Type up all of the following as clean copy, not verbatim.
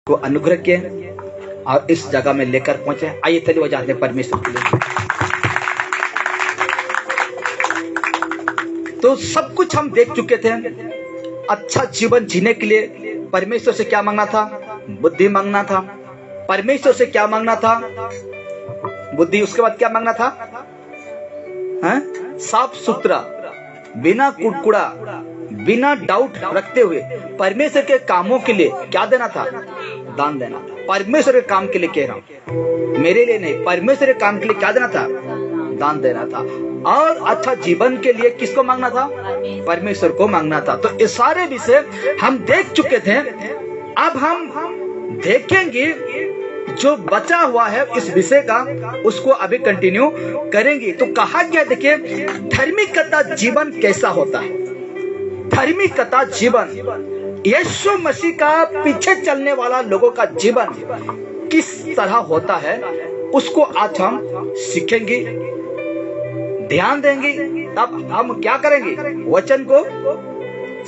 को अनुग्रह किए और इस जगह में लेकर पहुंचे। आइए चलिए जाते हैं परमेश्वर के लिए। तो सब कुछ हम देख चुके थे। अच्छा जीवन जीने के लिए परमेश्वर से क्या मांगना था? बुद्धि मांगना था। परमेश्वर से क्या मांगना था? बुद्धि। उसके बाद क्या मांगना था? साफ सुथरा, बिना कुड़कुड़ा, बिना डाउट रखते हुए परमेश्वर के कामों के लिए क्या देना था? दान देना था। परमेश्वर के काम के लिए कह रहा हूं, मेरे लिए नहीं, परमेश्वर के काम के लिए क्या देना था? दान देना था। और अच्छा जीवन के लिए किसको मांगना था? परमेश्वर को मांगना था। तो ये सारे विषय हम देख चुके थे। अब हम देखेंगे जो बचा हुआ है इस विषय का, उसको अभी कंटिन्यू करेंगे। तो कहा गया, देखिए, धार्मिकता जीवन कैसा होता है। धार्मिकता जीवन, यीशु मसीह का पीछे चलने वाला लोगों का जीवन किस तरह होता है, उसको आज हम सीखेंगे, ध्यान देंगे। तब हम क्या करेंगे? वचन को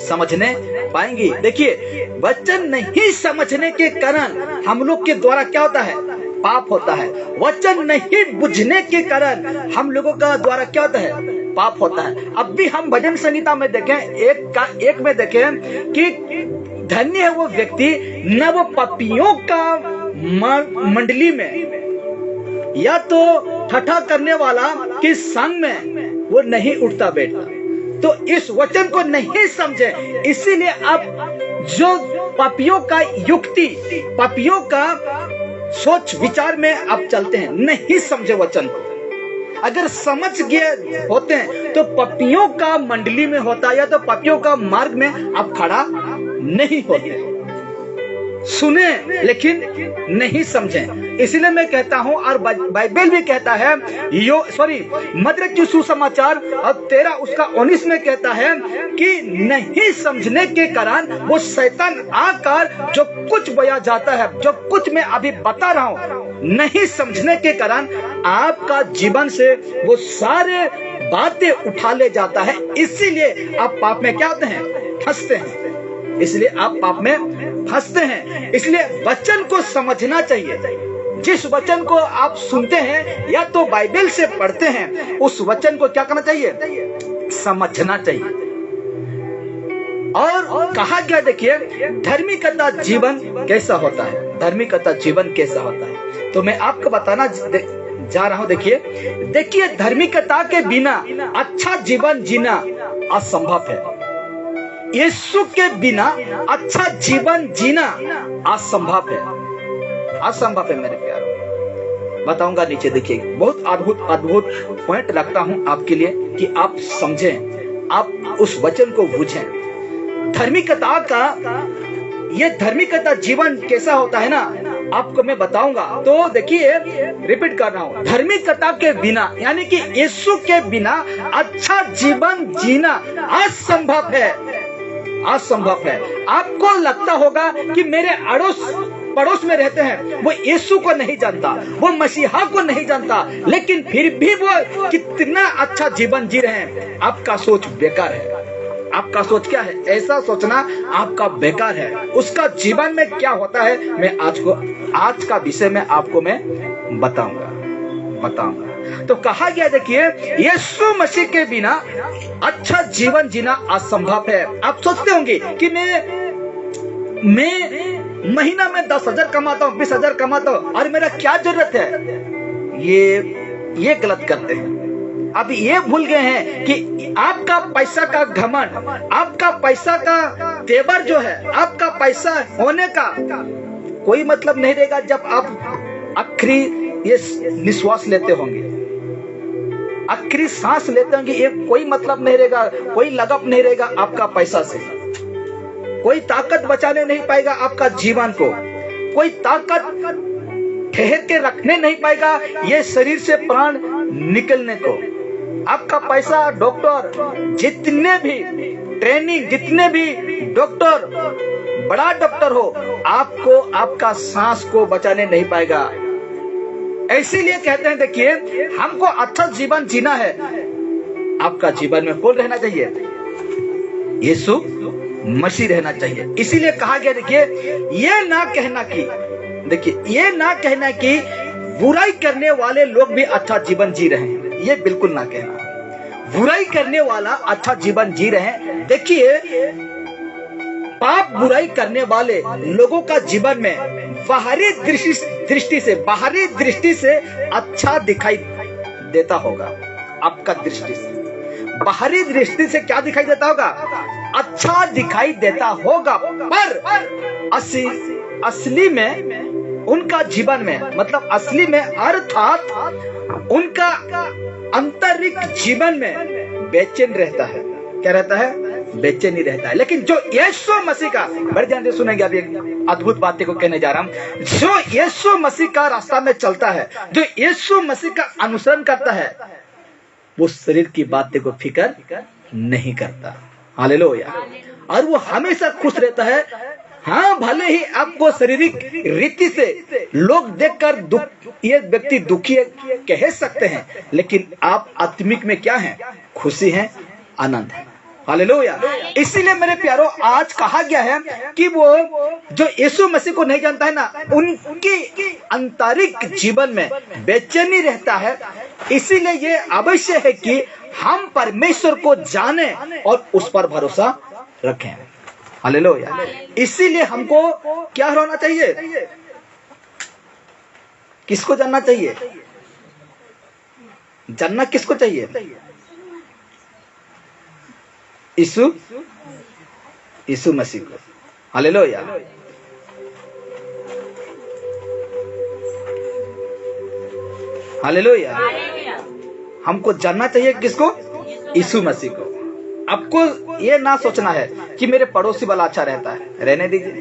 समझने पाएंगे। देखिए, वचन नहीं समझने के कारण हम लोग के द्वारा क्या होता है? पाप होता है। वचन नहीं बुझने के कारण हम लोगों का द्वारा क्या होता है? पाप होता है। अब भी हम भजन संहिता में देखें, एक में देखें कि धन्य है वो व्यक्ति न वो पापियों का मंडली में या तो ठट्ठा करने वाला कि संग में वो नहीं उठता बैठता। तो इस वचन को नहीं समझे, इसीलिए आप जो पापियों का युक्ति, पापियों का सोच विचार में आप चलते हैं, नहीं समझे वचन को। अगर समझ गए होते हैं तो पापियों का मंडली में होता या तो पापियों का मार्ग में आप खड़ा नहीं होते। सुने लेकिन नहीं समझे। इसलिए मैं कहता हूं, और बाइबल भी कहता है, मत्ती सुसमाचार और 13 उसका 19 में कहता है कि नहीं समझने के कारण वो शैतान आकर जो कुछ बया जाता है, जो कुछ मैं अभी बता रहा हूं, नहीं समझने के कारण आपका जीवन से वो सारे बातें उठा ले जाता है। इसीलिए आप पाप में क्या होते हैं? फंसते हैं। इसलिए आप पाप में फंसते हैं। इसलिए वचन को समझना चाहिए। जिस वचन को आप सुनते हैं या तो बाइबल से पढ़ते हैं, उस वचन को क्या करना चाहिए? समझना चाहिए। और कहा गया, देखिए, धार्मिकता जीवन कैसा होता है। धार्मिकता जीवन कैसा होता है तो मैं आपको बताना जा रहा हूं। देखिए, धार्मिकता के बिना अच्छा जीवन जीना असंभव है। यीशु के बिना अच्छा जीवन जीना असंभव है। असंभव है मेरे प्यारों। बताऊंगा नीचे, देखिए, बहुत अद्भुत पॉइंट रखता हूं आपके लिए कि आप समझें, आप उस वचन को बुझें। धार्मिकता का, ये धार्मिकता जीवन कैसा होता है ना, आपको मैं बताऊंगा। तो देखिए, रिपीट कर रहा हूं, धार्मिकता के बिना यानी कि यीशु के बिना अच्छा जीवन जीना असंभव है। असंभव है। आपको लगता होगा कि मेरे अड़ोस पड़ोस में रहते हैं, वो यीशु को नहीं जानता, वो मसीहा को नहीं जानता, लेकिन फिर भी वो कितना अच्छा जीवन जी रहे हैं। आपका सोच बेकार है। आपका सोच क्या है? ऐसा सोचना आपका बेकार है। उसका जीवन में क्या होता है, मैं आज का विषय में आपको मैं बताऊंगा। तो कहा गया, देखिए, यीशु मसीह के बिना अच्छा जीवन जीना असंभव है। आप सोचते होंगे कि मैं महीना में 10,000 कमाता हूँ, 20,000 कमाता हूँ, और मेरा क्या जरूरत है? ये गलत करते हैं। अब ये भूल गए हैं कि आपका पैसा का घमंड, आपका पैसा का तेवर जो है, आपका पैसा होने का कोई मतलब नहीं रहेगा जब आप आखिरी ये निश्वास लेते होंगे, आखिरी सांस लेते होंगे। ये कोई मतलब नहीं रहेगा, कोई लगाव नहीं रहेगा आपका पैसा से। कोई ताकत बचाने नहीं पाएगा आपका जीवन को। कोई ताकत ठहर के रखने नहीं पाएगा ये शरीर से प्राण निकलने को। आपका पैसा, डॉक्टर, जितने भी ट्रेनिंग, जितने भी डॉक्टर, बड़ा डॉक्टर हो, आपको आपका सांस को बचाने नहीं पाएगा। इसीलिए कहते हैं, देखिए, हमको अच्छा जीवन जीना है, आपका जीवन में कौन रहना चाहिए? यीशु मसीह रहना चाहिए। इसीलिए कहा गया, देखिए ये ना कहना कि बुराई करने वाले लोग भी अच्छा जीवन जी रहे हैं, ये बिल्कुल ना कहना। बुराई करने वाला अच्छा जीवन जी रहे हैं। देखिए पाप बुराई करने वाले लोगों का जीवन में बाहरी दृष्टि से अच्छा दिखाई देता होगा। आपका दृष्टि से, बाहरी दृष्टि से क्या दिखाई देता होगा? अच्छा दिखाई देता होगा, पर असली में उनका जीवन में, मतलब असली में अर्थात उनका आंतरिक जीवन में बेचैन रहता है। क्या रहता है? बेचैनी रहता है। लेकिन जो यीशु मसीह का, बड़े ध्यान से सुनेंगे, अभी एक अद्भुत बातें को कहने जा रहा हूं। जो यीशु मसीह का रास्ता में चलता है, जो यीशु मसीह का अनुसरण करता है, वो शरीर की बातें को फिक्र नहीं करता। हालेलुया। और वो हमेशा खुश रहता है। हाँ, भले ही आपको शारीरिक रीति से लोग देखकर ये व्यक्ति दुखी है कह सकते हैं, लेकिन आप आत्मिक में क्या हैं? खुशी हैं, आनंद है। हालेलुया। इसीलिए मेरे प्यारो, आज कहा गया है कि वो जो यीशु मसीह को नहीं जानता है ना, उनकी आंतरिक जीवन में बेचैनी रहता है। इसीलिए ये आवश्यक है कि हम परमेश्वर को जाने और उस पर भरोसा रखें। हालेलुया। इसीलिए हमको क्या होना चाहिए? किसको जानना चाहिए? जानना किसको चाहिए? यीशु मसीह को। हालेलुया। हालेलुया। हमको जानना चाहिए किसको? यीशु मसीह को। आपको ये ना सोचना है कि मेरे पड़ोसी वाला अच्छा रहता है, रहने दीजिए।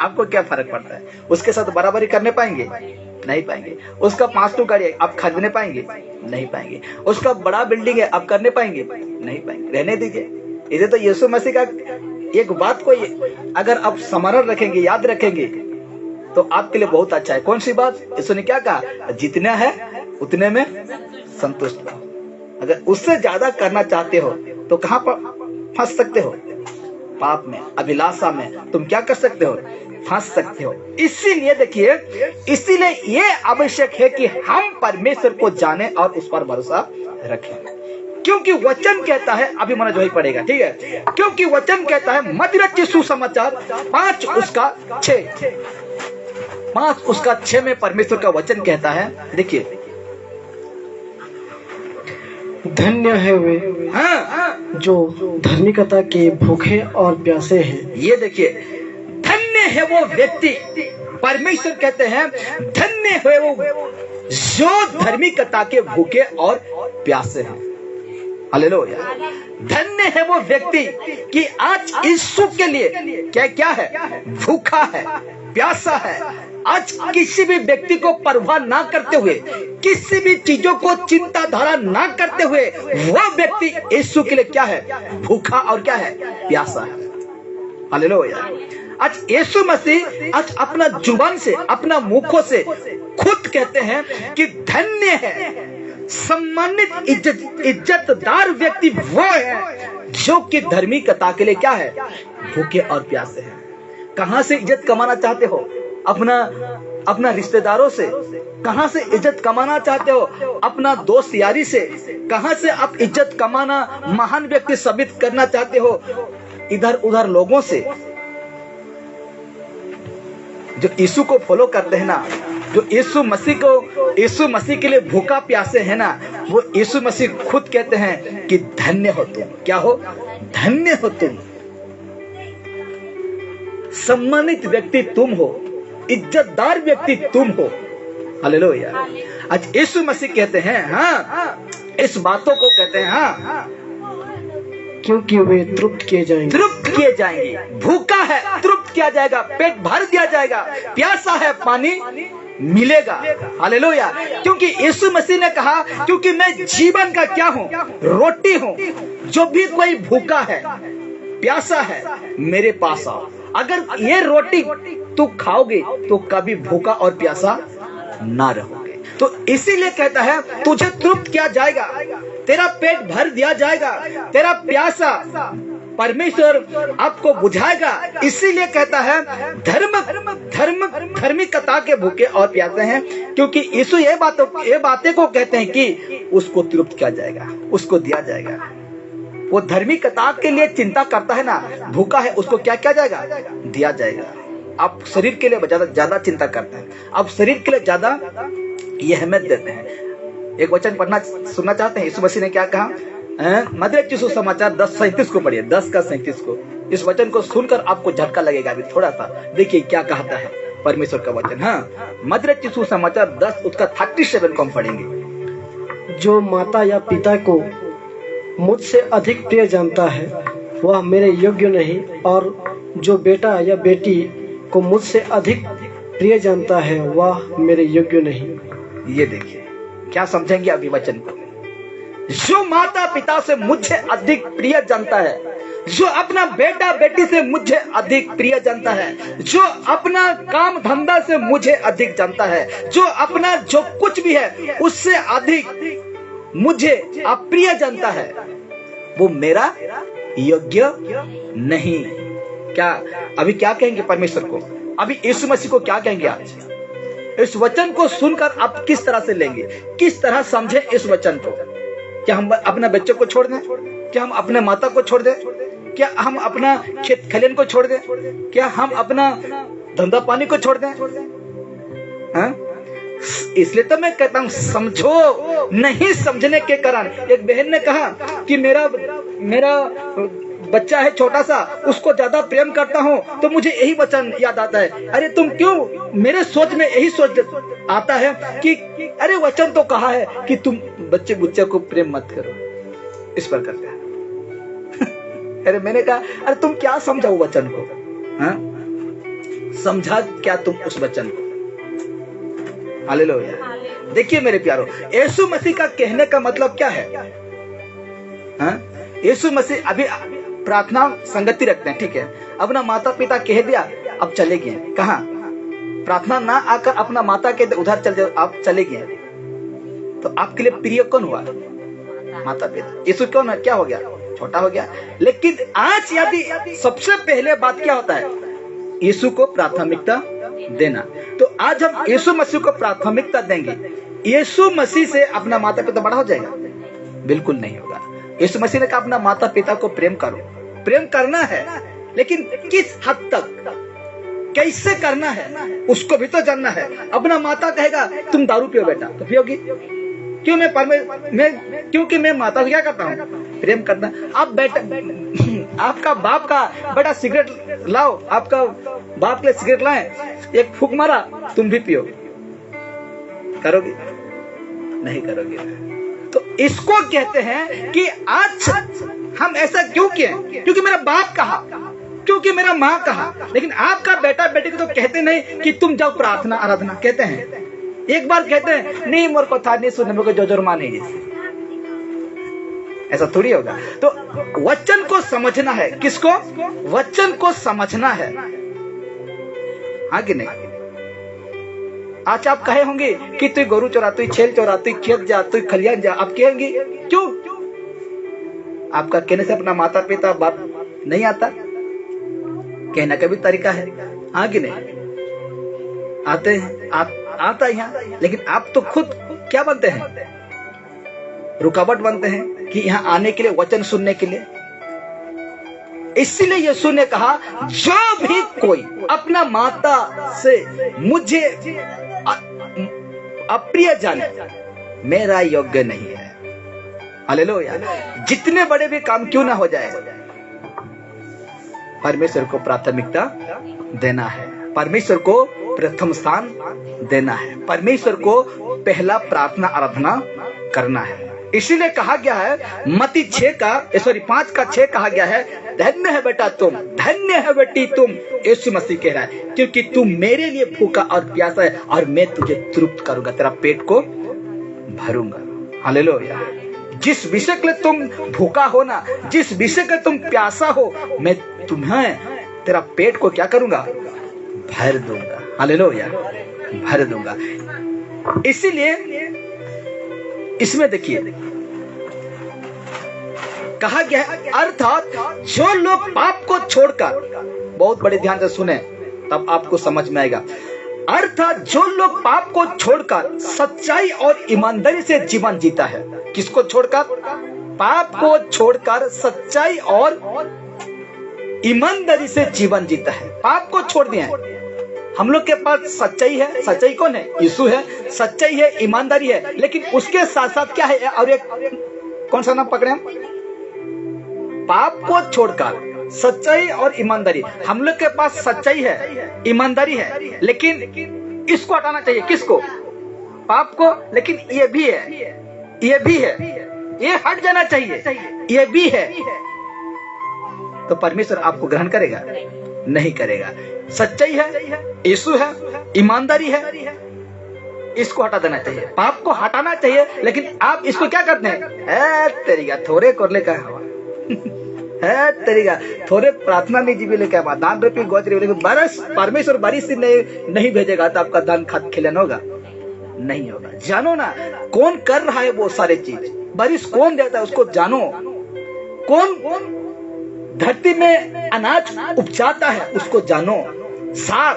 आपको क्या फर्क पड़ता है? उसके साथ बराबरी करने पाएंगे? नहीं पाएंगे। उसका 5 गाड़ी है, आप खरीदने पाएंगे? नहीं पाएंगे। उसका बड़ा बिल्डिंग है, आप करने पाएंगे? नहीं पाएंगे। रहने दीजिए। इसे तो यीशु मसीह का एक बात को अगर आप स्मरण रखेंगे, याद रखेंगे, तो आपके लिए बहुत अच्छा है। कौन सी बात? यीशु ने क्या कहा? जितना है उतने में संतुष्ट रहो। अगर उससे ज्यादा करना चाहते हो तो कहां पर फंस सकते हो? पाप में, अभिलाषा में तुम क्या कर सकते हो? फंस सकते हो। इसीलिए देखिए, इसीलिए ये आवश्यक है कि हम परमेश्वर को जाने और उस पर भरोसा रखें। क्योंकि वचन कहता है, अभी मनोज वही पड़ेगा, ठीक है? क्योंकि वचन कहता है, मत्ती रचित सुसमाचार 5 उसका 6 में परमेश्वर का वचन कहता है, देखिए, धन्य है वे जो धार्मिकता के भूखे और प्यासे हैं। ये देखिए, धन्य है वो व्यक्ति, परमेश्वर कहते हैं धन्य है वो जो धार्मिकता के भूखे और प्यासे हैं। हालेलुया। धन्य है वो व्यक्ति कि आज यीशु के लिए क्या है? भूखा है, प्यासा है। आज किसी भी व्यक्ति को परवाह ना करते हुए, किसी भी चीजों को चिंता धारा ना करते हुए, वह व्यक्ति यीशु के लिए क्या है? भूखा और क्या है? प्यासा है। हालेलुया। आज यीशु मसीह आज अपना जुबान से, अपना मुखों से खुद कहते हैं कि धन्य है, सम्मानित इज्जतदार व्यक्ति वो है जो कि धार्मिकता के लिए क्या है? भूखे और प्यासे हैं। कहां से इज्जत कमाना चाहते हो? अपना रिश्तेदारों से। कहां से इज्जत कमाना चाहते हो? अपना दोस्त यारी से। कहां से आप इज्जत कमाना, महान व्यक्ति साबित करना चाहते हो? इधर उधर लोगों से। जो यीशु को फॉलो करते हैं ना, जो यीशु मसीह के लिए भूखा प्यासे है ना, वो यीशु मसीह खुद कहते हैं कि धन्य हो तुम। क्या हो? धन्य हो तुम। सम्मानित व्यक्ति तुम हो, इज्जतदार व्यक्ति तुम हो। हालेलुया। आज यीशु मसीह कहते हैं, हाँ, इस बातों को कहते हैं, हाँ, क्योंकि वे तृप्त किए जाएंगे। भूखा है, तृप्त किया जाएगा, पेट भर दिया जाएगा। प्यासा है, पानी मिलेगा। हालेलुया। क्योंकि यीशु मसीह ने कहा, क्योंकि मैं जीवन का क्या हूँ? रोटी हूँ। जो भी कोई भूखा है, प्यासा है, मेरे पास आओ। अगर ये रोटी तू खाओगे तो कभी भूखा और प्यासा ना रहोगे। तो इसीलिए कहता है, तुझे तृप्त किया जाएगा, तेरा पेट भर दिया जाएगा, तेरा प्यासा परमेश्वर आपको बुझाएगा। इसीलिए कहता है धार्मिकता के भूखे और प्यासे हैं, क्योंकि यीशु ये बातें को कहते हैं कि उसको तृप्त किया जाएगा, उसको दिया जाएगा। वो धार्मिकता के लिए चिंता करता है ना, भूखा है, उसको क्या किया जाएगा? दिया जाएगा। आप शरीर के लिए ज्यादा चिंता करते हैं, आप शरीर के लिए ज्यादा ये अहमियत देते हैं। एक वचन पढ़ना सुनना चाहते हैं, यीशु मसीह ने क्या कहा? मत्ती सुसमाचार 10:37 को पढ़िए, 10:37 को। इस वचन को सुनकर आपको झटका लगेगा अभी थोड़ा सा। देखिए क्या कहता है परमेश्वर का वचन। हाँ, मत्ती सुसमाचार 10 उसका 37 को हम पढ़ेंगे। जो माता या पिता को मुझसे अधिक प्रिय जानता है वह मेरे योग्य नहीं, और जो बेटा या बेटी को मुझसे अधिक प्रिय जानता है वह मेरे योग्य नहीं। ये देखिए क्या समझेंगे अभी वचन को। जो माता पिता से मुझे अधिक प्रिय जानता है, जो अपना बेटा बेटी से मुझे अधिक प्रिय जानता है, जो अपना काम धंधा से मुझे अधिक जानता है, जो अपना जो कुछ भी है उससे अधिक मुझे अप्रिय जानता है, वो मेरा योग्य नहीं। क्या अभी क्या कहेंगे परमेश्वर को? अभी यीशु मसीह को क्या कहेंगे? आज इस वचन को सुनकर आप किस तरह से लेंगे, किस तरह समझे इस वचन को? क्या हम अपने बच्चों को छोड़ दें? क्या हम अपने माता को छोड़ दें? क्या हम अपना खेत खलियान को छोड़ दें? क्या हम अपना धंधा पानी को छोड़ दें? हाँ? इसलिए तो मैं कहता हूं समझो। नहीं समझने के कारण एक बहन ने कहा कि मेरा बच्चा है छोटा सा, उसको ज्यादा प्रेम करता हूं, तो मुझे यही वचन याद आता है। अरे तुम क्यों, मेरे सोच में यही सोच आता है कि अरे वचन तो कहा है कि तुम बच्चे बुच्चे को प्रेम मत करो, इस पर करते हैं। अरे मैंने कहा अरे तुम क्या समझाओ वचन को? हाँ? समझा क्या तुम उस वचन को? हालेलुया। देखिए मेरे प्यारो, यीशु मसीह का कहने का मतलब क्या है? हाँ? यीशु मसीह अभी प्रार्थना संगति रखते हैं, ठीक है? अपना माता पिता कह दिया, अब चले गए कहाँ? प्रार्थना ना आकर अपना माता के उधर चल जाओ, आप चले गए, तो आपके लिए प्रिय कौन हुआ? माता पिता। यीशु कौन है? क्या हो गया? छोटा हो गया। लेकिन आज यदि सबसे पहले बात क्या होता है? यीशु को प्राथमिकता देना। तो आज हम यीशु मसीह को प्राथमिकता देंगे, यीशु मसीह से अपना माता पिता बड़ा हो जाएगा? बिल्कुल नहीं होगा। यीशु मसीह ने कहा अपना माता पिता को प्रेम करो। प्रेम करना है, लेकिन किस हद तक, कैसे करना है उसको भी तो जानना है। अपना माता कहेगा तुम दारू पियो बेटा, तो पियोगी क्यों? क्योंकि मैं माता को क्या करता हूँ? प्रेम करना। आप बेटा, आपका बाप का बेटा सिगरेट लाओ, आपका बाप के लिए सिगरेट लाए, एक फूंक मारा, तुम भी पियो, करोगे? नहीं करोगे। तो इसको कहते हैं कि आज हम ऐसा क्यों किए? क्योंकि मेरा बाप कहा, क्योंकि मेरा माँ कहा। लेकिन आपका बेटा बेटी को तो कहते नहीं कि तुम जाओ प्रार्थना आराधना, कहते हैं एक बार कहते हैं नहीं मेरे को था नहीं सुनने, मेरे को जो जोर माने, ऐसा थोड़ी होगा। तो वचन को समझना है। किसको? वचन को समझना है, हाँ कि नहीं? आज आप कहे होंगे कि तू गोरू चोरा, तू छेल चोरा, तू खेत जा, तू खलियान जा, आप कहेंगे क्यों? आपका कहने से अपना माता पिता बाप नहीं आता? कहने का भी तरीका है, हाँ कि नहीं? आते हैं, आता है यहाँ, लेकिन आप तो खुद क्या बनते हैं? रुकावट बनते हैं कि यहाँ आने के लिए, वचन सुनने के लिए। इसीलिए यीशु ने कहा जो भी कोई अपना माता से मुझे अप्रिय जाने, मेरा योग्य नहीं है। हालेलुया। जितने बड़े भी काम क्यों ना हो जाए, परमेश्वर को प्राथमिकता देना है, परमेश्वर को प्रथम स्थान देना है, परमेश्वर को पहला प्रार्थना आराधना करना है। इसीलिए कहा गया है मत्ती 5 का 6 कहा गया है, धन्य है बेटा तुम, धन्य है बेटी तुम, यीशु मसीह कह रहा है, क्योंकि तुम मेरे लिए भूखा और प्यासा है और मैं तुझे तृप्त करूंगा, तेरा पेट को भरूंगा। हालेलुया। जिस विषय के लिए तुम भूखा हो ना, जिस विषय के तुम प्यासा हो, मैं तुम्हें तेरा पेट को क्या करूंगा? भर दूंगा। हालेलुया, भर दूंगा। इसीलिए इसमें देखिए कहा गया है, अर्थात जो लोग पाप को छोड़कर, बहुत बड़े ध्यान से सुने तब आपको समझ में आएगा, अर्थात जो लोग पाप को छोड़कर सच्चाई और ईमानदारी से जीवन जीता है। किसको छोड़कर? पाप को छोड़कर सच्चाई और ईमानदारी से जीवन जीता है। पाप को छोड़ दिया है। हम लोग के पास सच्चाई है। सच्चाई कौन है? यीशु है। सच्चाई है, ईमानदारी है, लेकिन उसके साथ साथ क्या है? और एक कौन सा नाम पकड़े हम? पाप को छोड़कर सच्चाई और ईमानदारी। हम लोग के पास सच्चाई है, ईमानदारी है, लेकिन इसको हटाना चाहिए। किसको? पाप को। लेकिन ये भी है, ये भी है, ये हट जाना चाहिए, ये भी है। तो परमेश्वर आपको ग्रहण करेगा? नहीं करेगा। सच्चाई है, यीशु है, ईमानदारी है, इसको हटा देना चाहिए। पाप को हटाना चाहिए, लेकिन आप इसको क्या करते हैं? तेरीगा थोड़े कोरले का हवा है, तेरीगा थोड़े प्रार्थना नहीं जीवी लेके आवा, दान रूपी गोद लेके बरस परमेश्वर बारिश से नहीं भेजेगा तो आपका दान खाद खिलन होगा? नहीं होगा। जानो ना कौन कर रहा है वो सारे चीज। बारिश कौन देता है उसको जानो। कौन धरती में अनाज उपजाता है उसको जानो। सार,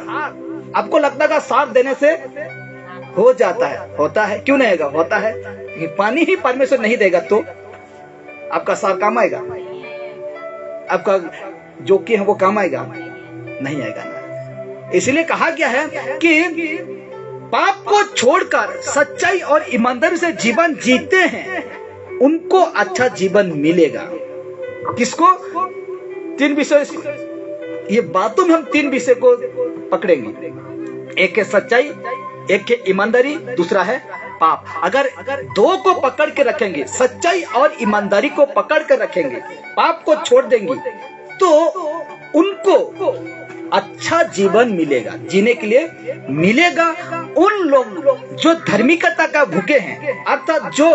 आपको लगता है सार देने से हो जाता है? होता है। क्यों नहीं होगा? होता है। पानी ही परमेश्वर नहीं देगा तो आपका सार काम आएगा? आपका जो कि है वो काम आएगा? नहीं आएगा ना। इसलिए कहा गया है कि पाप को छोड़कर सच्चाई और ईमानदारी से जीवन जीते हैं उनको अच्छा जीवन मिलेगा। किसको? 3 विषय, ये बातों में हम 3 विषय को पकड़ेंगे। एक है सच्चाई, एक है ईमानदारी, दूसरा है पाप। अगर 2 को पकड़ के रखेंगे, सच्चाई और ईमानदारी को पकड़ कर रखेंगे, पाप को छोड़ देंगे, तो उनको अच्छा जीवन मिलेगा, जीने के लिए मिलेगा। उन लोग जो धार्मिकता का भूखे हैं, अर्थात जो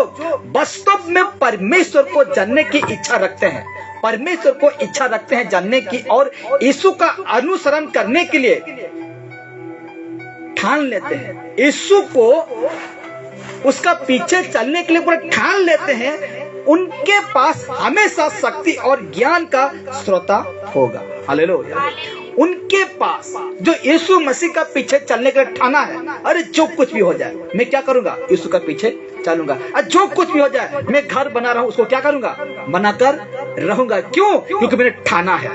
वास्तव में परमेश्वर को जानने की इच्छा रखते हैं, परमेश्वर को इच्छा रखते हैं जानने की, और यीशु का अनुसरण करने के लिए ठान लेते हैं, यीशु को उसका पीछे चलने के लिए पूरा ठान लेते हैं, उनके पास हमेशा शक्ति और ज्ञान का स्रोता होगा। हालेलुया। उनके पास जो यीशु मसीह का पीछे चलने के लिए ठाना है, अरे जो कुछ भी हो जाए मैं क्या करूंगा? यीशु का पीछे चलूंगा। जो कुछ भी हो जाए, मैं घर बना रहा हूं उसको क्या करूंगा? बनाकर रहूंगा। क्यों? क्योंकि मैंने ठाना है।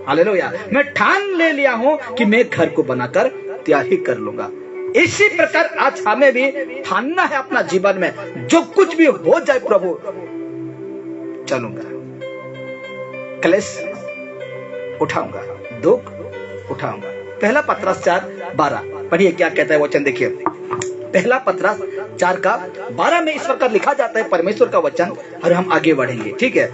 हालेलुया। मैं ठान ले लिया हूं कि मैं घर को बनाकर तैयार ही कर लूंगा। इसी प्रकार आज हमें भी ठानना है अपना जीवन में, जो कुछ भी हो जाए प्रभु चलूंगा, क्लेश उठाऊंगा, दुख उठाऊंगा। पहला पतरस 4:12 पढ़िए क्या कहता है वचन, देखिए। पहला पतरस 4:12 में इस प्रकार लिखा जाता है परमेश्वर का वचन, और हम आगे बढ़ेंगे। ठीक है,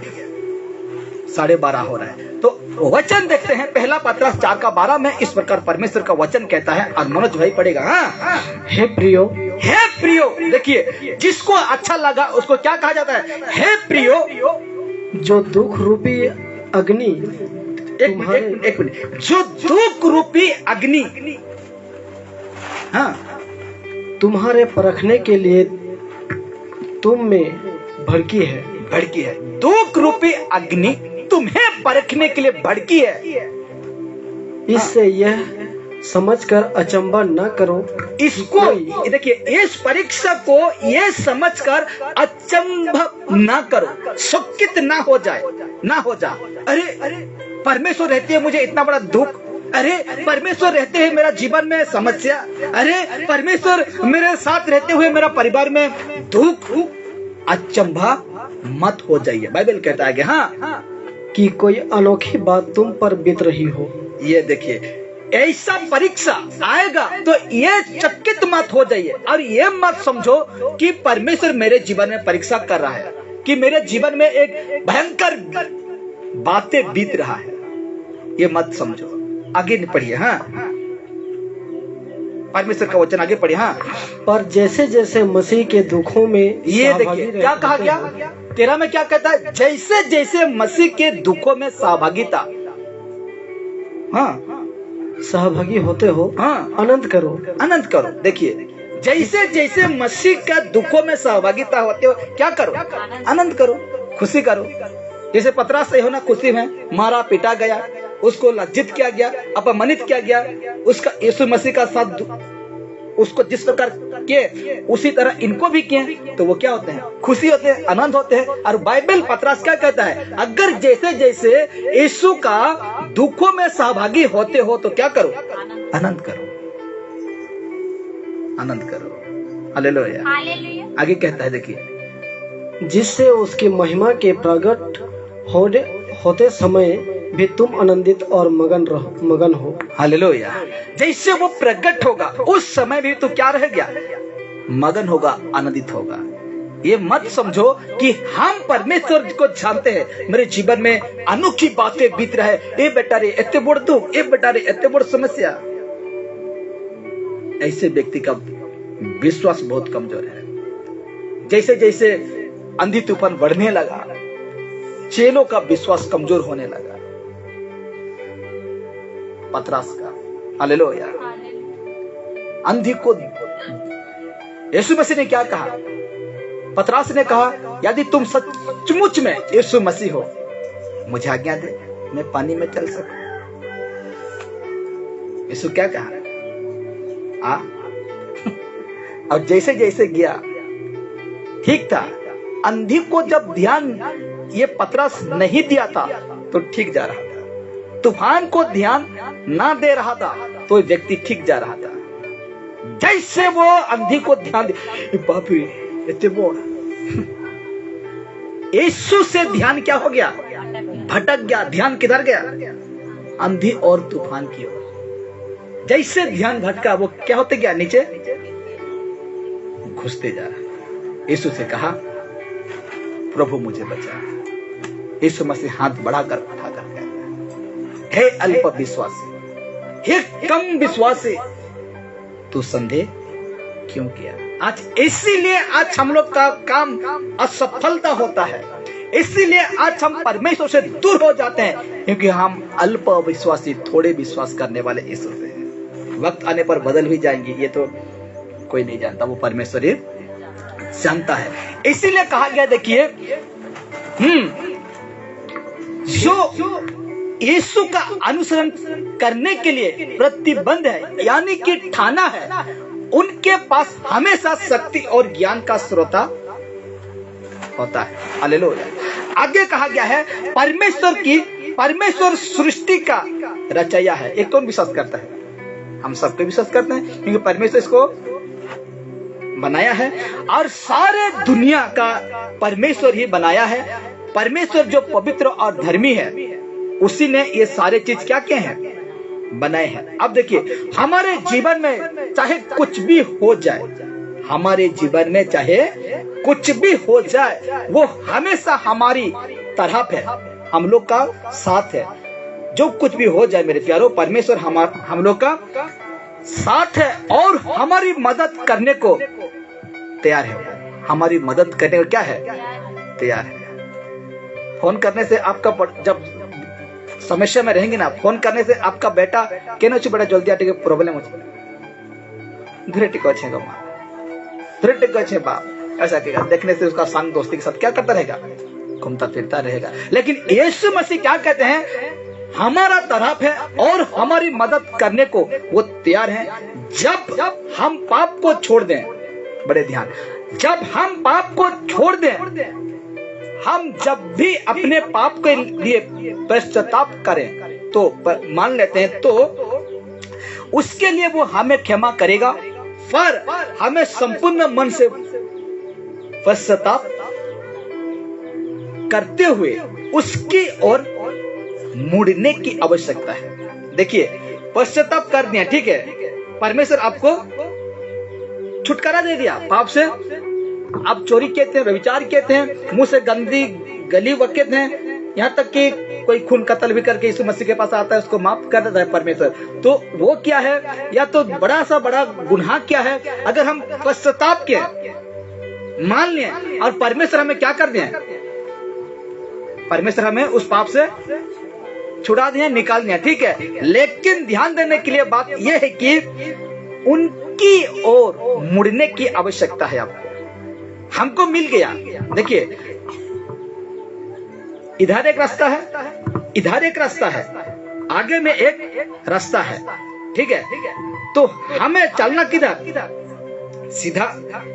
12:30 हो रहा है तो वचन देखते हैं। पहला पतरस 4:12 में इस प्रकार परमेश्वर का वचन कहता है, और मनोज भाई पढ़ेगा। हाँ, हे प्रियो, हे प्रियो। देखिए, जिसको अच्छा लगा उसको क्या कहा जाता है? हे प्रियो, जो दुख रूपी अग्नि एक मिनट, जो दुख रूपी अग्नि, हाँ, तुम्हारे परखने के लिए तुम में भड़की है। भड़की है। दुख रूपी अग्नि तुम्हें परखने के लिए भड़की है। इससे यह समझकर अचंभा न करो। इसको देखिए, इस परीक्षा को ये समझकर अचंभा न करो, शोकित ना हो जा। अरे परमेश्वर रहते हैं मुझे इतना बड़ा दुख, अरे परमेश्वर रहते हैं मेरा जीवन में समस्या, अरे परमेश्वर मेरे साथ रहते हुए मेरा परिवार में दुख। अचंभा मत हो जाइए। बाइबल कहता है कि हाँ, कि कोई अनोखी बात तुम पर बीत रही हो। ये देखिए, ऐसा परीक्षा आएगा तो ये चकित मत हो जाइए, और ये मत समझो कि परमेश्वर मेरे जीवन में परीक्षा कर रहा है, कि मेरे जीवन में एक भयंकर बातें बीत रहा है। ये मत समझो। आगे नहीं पढ़िए। हाँ, परमेश्वर का वचन आगे पढ़िए। हाँ, पर जैसे जैसे मसीह के दुखों में, ये देखिए क्या कहा गया 13 में, क्या कहता है? जैसे जैसे मसीह के दुखों में सहभागिता, हाँ, सहभागी होते हो, हाँ, आनंद करो। देखिए, जैसे जैसे मसीह का दुखों में सहभागिता होते हो, क्या करो? आनंद करो, खुशी करो। जैसे पतरस से होना खुशी में मारा पीटा गया, उसको लज्जित किया गया, अपमानित किया गया, उसका यीशु मसीह का साथ उसको जिस प्रकार किए उसी तरह इनको भी किए, तो वो क्या होते हैं? खुशी होते हैं, आनंद होते हैं। और बाइबल पतरस क्या कहता है? अगर जैसे जैसे यीशु का दुखों में सहभागी होते हो तो क्या करो? आनंद करो, आनंद करो। हालेलुया। आगे कहता है, देखिए, जिससे उसकी महिमा के प्रकट होते समय भी तुम आनंदित और मगन हो। हालेलुया। जैसे वो प्रकट होगा उस समय भी तो क्या रह गया? मगन होगा, आनंदित होगा। ये मत समझो कि हम परमेश्वर को जानते हैं, मेरे जीवन में अनोखी बातें बीत रहा है, ए बेटा रे एते बड़ दुख, ए बेटा रे एते बड़ समस्या। ऐसे व्यक्ति का विश्वास बहुत कमजोर है। जैसे जैसे आंधी तूफान बढ़ने लगा, चेलों का विश्वास कमजोर होने लगा, पतरस का। हालेलुया। आंधी को यीशु मसीह ने क्या कहा? पतरस ने कहा, यदि तुम सचमुच में यीशु मसीह हो, मुझे आज्ञा दे, मैं पानी में चल सकूं। यीशु क्या कहा? और जैसे जैसे गया ठीक था। अंधी को जब ध्यान ये पतरस नहीं दिया था तो ठीक जा रहा था, तूफान को ध्यान ना दे रहा था तो व्यक्ति ठीक जा रहा था। जैसे वो अंधी को ध्यान दे, बाप रे इतने बोल, यीशु से ध्यान क्या हो गया? भटक गया। ध्यान किधर गया? अंधी और तूफान की ओर। जैसे ध्यान भटका वो क्या होते गया? नीचे घुसते जा रहा। यीशु से कहा, प्रभु मुझे बचा। यीशु मसीह हाथ बढ़ाकर उठाकर कहता, हे अल्प विश्वासी, हे कम विश्वासी, तू संदेह क्यों किया? आज इसीलिए आज हम लोग का काम असफलता होता है, इसीलिए आज हम परमेश्वर से दूर हो जाते हैं, क्योंकि हम अल्प विश्वासी, थोड़े विश्वास करने वाले यीशु से हैं। वक्त आने पर बदल भी जाएंगे, ये तो कोई नहीं जानता, वो परमेश्वर ही जानता है। इसीलिए कहा गया, देखिए, जो यीशु का अनुसरण करने के लिए प्रतिबंध है, यानी कि ठाना है, उनके पास हमेशा शक्ति और ज्ञान का स्रोत होता है। हालेलुया। आगे कहा गया है, परमेश्वर सृष्टि का रचयिता है। एक कौन विश्वास करता है? हम सबको विश्वास करते हैं, क्योंकि परमेश्वर इसको बनाया है और सारे दुनिया का परमेश्वर ही बनाया है। परमेश्वर जो पवित्र और धर्मी है, उसी ने ये सारे चीज क्या किए हैं? बनाए हैं। अब देखिए, हमारे जीवन में चाहे कुछ भी हो जाए, हमारे जीवन में चाहे कुछ भी हो जाए, वो हमेशा हमारी तरफ है, हम लोग का साथ है। जो कुछ भी हो जाए मेरे प्यारो, परमेश्वर हम लोग का साथ है और हमारी मदद करने को तैयार है। हमारी मदद करने को क्या है? तैयार है। फोन करने से आपका, जब समस्या में रहेंगे ना, फोन करने से आपका बेटा कहना चाहिए, बेटा जल्दी आटे प्रॉब्लम हो, धीरे टिको अच्छे धीरे टिको अच्छे बाप, ऐसा कहेगा। देखने से उसका संग दोस्ती के साथ क्या करता रहेगा? घूमता फिरता रहेगा। लेकिन यीशु मसीह क्या कहते हैं? हमारा तरफ है और हमारी मदद करने को वो तैयार है। जब हम पाप को छोड़ दें, बड़े ध्यान, जब हम पाप को छोड़ दें, हम जब भी अपने पाप के लिए पश्चाताप करें तो मान लेते हैं, तो उसके लिए वो हमें क्षमा करेगा, पर हमें संपूर्ण मन से पश्चाताप करते हुए उसकी ओर मुड़ने की आवश्यकता है। देखिए, पश्चाताप कर दिया, ठीक है, परमेश्वर आपको छुटकारा दे दिया पाप से। आप चोरी कहते हैं, व्यभिचार कहते हैं, मुंह से गंदी गली कहते हैं, यहाँ तक कि कोई खून कत्ल भी करके यीशु मसीह के पास आता है, उसको माफ कर देता है परमेश्वर। तो वो क्या है? या तो बड़ा सा बड़ा गुनाह क्या है? अगर हम पश्चाताप के मान लें और परमेश्वर हमें क्या कर दें? परमेश्वर हमें उस पाप से छुड़ा दिया, निकाल दिया, ठीक है। लेकिन ध्यान देने के लिए बात यह है कि उनकी ओर मुड़ने की आवश्यकता है। आपको, हमको मिल गया। देखिए, इधर एक रास्ता है, इधर एक रास्ता है, आगे में एक रास्ता है, ठीक है। तो हमें चलना किधर? सीधा।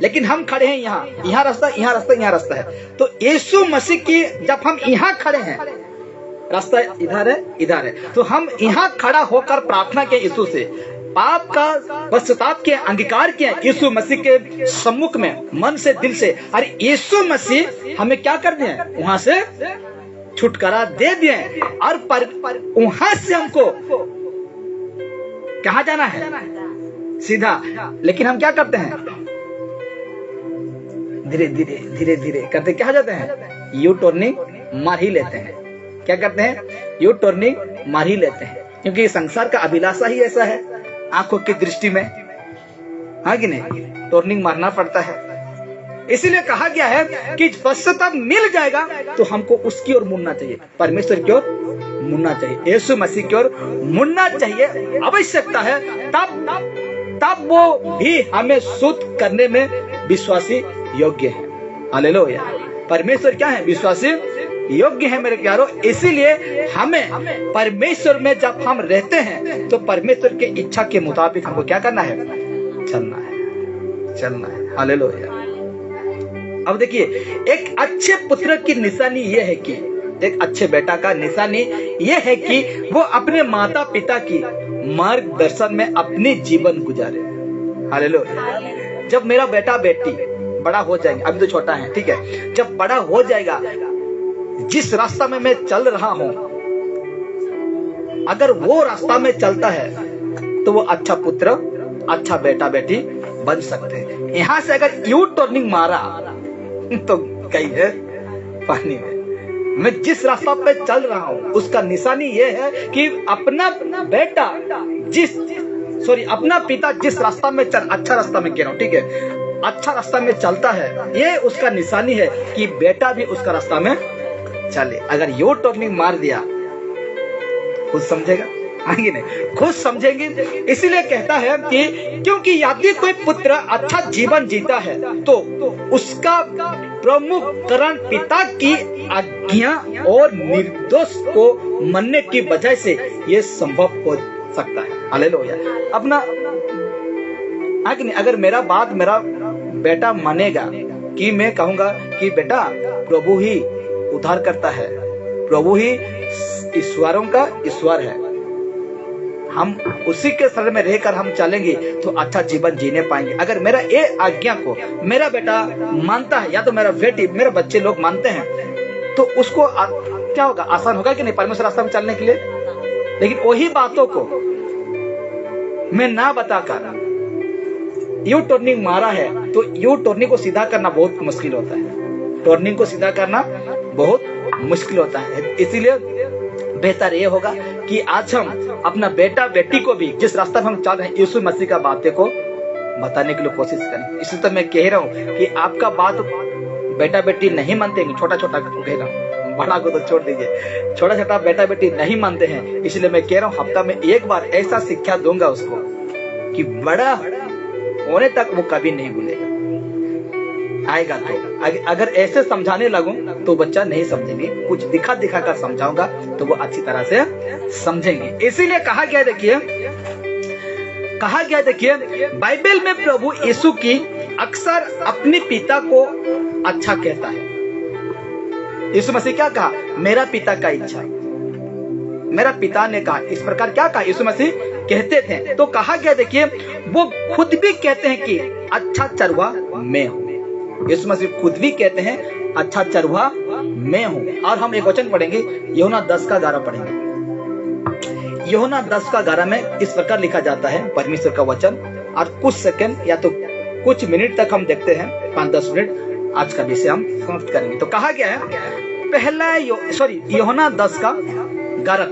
लेकिन हम खड़े हैं यहाँ, यहाँ रास्ता, यहाँ रास्ता, यहाँ रास्ता है। तो यीशु मसीह की जब हम यहाँ खड़े हैं, रास्ता इधर है, इधर है, तो हम यहाँ खड़ा होकर प्रार्थना किया यीशु से, पाप का पश्चाताप के अंगीकार किया यीशु मसीह के सम्मुख में, मन से, दिल से। अरे यीशु मसीह हमें क्या कर दिए? वहां से छुटकारा दे दिए, और वहां से हमको कहाँ जाना है? सीधा। लेकिन हम क्या करते हैं? धीरे धीरे धीरे धीरे करते क्या जाते हैं? यू टर्निंग मार ही लेते हैं। क्या करते हैं? यू टर्निंग मार ही लेते हैं, क्योंकि संसार का अभिलाषा ही ऐसा है, आंखों की दृष्टि में, हाँ कि नहीं? टर्निंग मारना पड़ता है। इसीलिए कहा गया है कि पश्चाताप मिल जाएगा तो हमको उसकी ओर मुड़ना चाहिए, परमेश्वर की ओर मुड़ना चाहिए, यीशु मसीह की ओर मुड़ना चाहिए। आवश्यकता है तब वो भी हमें शुद्ध करने में विश्वासी योग्य है। हालेलुया। परमेश्वर क्या है? विश्वासी योग्य है मेरे प्यारो। इसीलिए हमें परमेश्वर में जब हम रहते हैं तो परमेश्वर के इच्छा के मुताबिक हमको क्या करना है? चलना है, चलना है। हालेलुया। अब देखिए, एक अच्छे पुत्र की निशानी यह है कि, एक अच्छे बेटा का निशानी यह है कि वो अपने माता पिता की मार्गदर्शन में अपनी जीवन गुजारे। हालेलुया। जब मेरा बेटा बेटी बड़ा हो जाएंगे, अभी तो छोटा है, ठीक है, जब बड़ा हो जाएगा, जिस रास्ता में मैं चल रहा हूं, अगर वो रास्ता में चलता है तो वो अच्छा पुत्र, अच्छा बेटा बेटी बन सकते हैं। यहां से अगर यू टर्निंग मारा तो कहीं है पानी में। मैं जिस रास्ता पे चल रहा हूं उसका निशानी ये है कि अपना बेटा अपना पिता जिस रास्ता में चल, अच्छा रास्ता में कह रहा हूं, ठीक है, अच्छा रास्ता में चलता है, ये उसका निशानी है कि बेटा भी उसका रास्ता में चले। अगर यो टर्निंग मार दिया, खुद समझेगा, आगे नहीं, खुद समझेंगे। इसीलिए कहता है कि क्योंकि यदि कोई पुत्र अच्छा जीवन जीता है तो उसका प्रमुख कारण पिता की आज्ञा और निर्दोष को मानने की वजह से ये संभव हो सकता है। हालेलुया। अपना आगे नहीं, अगर मेरा बात मेरा बेटा मानेगा कि मैं कहूंगा कि बेटा प्रभु ही उद्धार करता है, प्रभु ही ईश्वरों का ईश्वर है, हम उसी के शरण में रहकर हम चलेंगे तो अच्छा जीवन जीने पाएंगे। अगर मेरा ये आज्ञा को मेरा बेटा मानता है, या तो मेरा बेटी, मेरे बच्चे लोग मानते हैं, तो उसको क्या होगा? आसान होगा कि नहीं परमेश्वर रास्ता में चलने के लिए। लेकिन वही बातों को मैं ना बताकर यू टर्निंग मारा है, तो यू टर्निंग को सीधा करना बहुत मुश्किल होता है, टर्निंग को सीधा करना बहुत मुश्किल होता है। इसीलिए बेहतर ये होगा कि आज हम अपना बेटा बेटी को भी जिस रास्ता में हम चल रहे हैं यीशु मसीह का बातें को बताने के लिए कोशिश करें। इसलिए तो मैं कह रहा हूँ कि आपका बात बेटा बेटी नहीं मानते, छोटा छोटा कह रहा हूँ, बड़ा को तो छोड़ दीजिए, छोटा छोटा बेटा बेटी नहीं मानते हैं। इसलिए मैं कह रहा हूँ हफ्ता में एक बार ऐसा शिक्षा दूंगा उसको कि बड़ा होने तक वो कभी नहीं भूलेगा। आएगा तो अगर ऐसे समझाने लगूं तो बच्चा नहीं समझेंगे, कुछ दिखा दिखा कर समझाऊंगा तो वो अच्छी तरह से समझेंगे। इसीलिए कहा गया, देखिए बाइबल में प्रभु यीशु की अक्सर अपने पिता को अच्छा कहता है। यीशु मसीह क्या कहा? मेरा पिता का इच्छा, मेरा पिता ने कहा, इस प्रकार क्या कहा यीशु मसीह कहते थे। तो कहा गया, देखिए वो खुद भी कहते हैं कि अच्छा चरवा मैं हूं। यीशु मसीह खुद भी कहते हैं अच्छा चरवा मैं हूं। और हम एक वचन पढ़ेंगे, यूहन्ना 10:11 पढ़ेंगे। यूहन्ना 10:11 में इस प्रकार लिखा जाता है परमेश्वर का वचन। और कुछ सेकंड या तो कुछ मिनट तक हम देखते हैं, 5-10 मिनट आज का विषय हम समाप्त करेंगे। तो कहा गया है पहला यूहन्ना 10:11।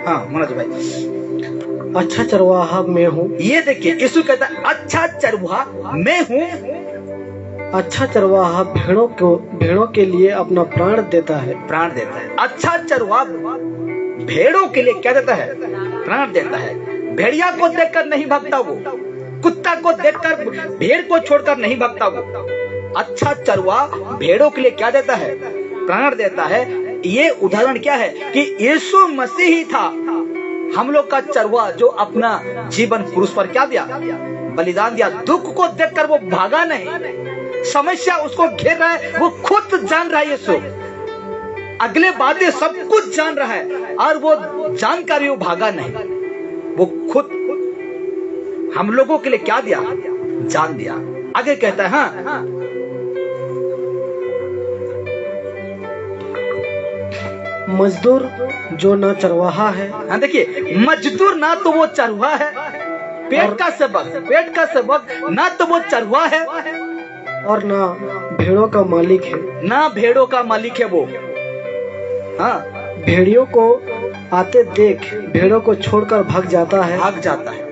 हाँ मनोज भाई, अच्छा चरवाहा मैं हूँ। ये देखिए यीशु कहता है अच्छा चरवाहा मैं हूँ। अच्छा चरवाहा भेड़ों के लिए अपना प्राण देता है। प्राण देता है। अच्छा चरवाहा भेड़ों के लिए क्या देता है? प्राण देता है। भेड़िया को देखकर नहीं भागता वो, कुत्ता को देखकर, भेड़ को छोड़कर नहीं भागता वो। अच्छा चरवाहा भेड़ों के लिए क्या देता है? प्राण देता है। ये उदाहरण क्या है कि यीशु मसीह ही था हम लोग का चरवा, जो अपना जीवन क्रूस पर क्या दिया, बलिदान दिया। दुख को देखकर वो भागा नहीं, समस्या उसको घेर रहा है, वो खुद जान रहा है, यीशु अगले बातें सब कुछ जान रहा है, और वो जानकारी वो भागा नहीं, वो खुद हम लोगों के लिए क्या दिया, जान दिया। आगे कहता है, हाँ, मजदूर जो ना चरवाहा है। हाँ देखिए, मजदूर ना तो वो चरवाहा है, पेट का सबक ना तो वो चरवाहा है, और ना भेड़ों का मालिक है। ना भेड़ों का मालिक है वो। हाँ, भेड़ियों को आते देख भेड़ों को छोड़कर भाग जाता है।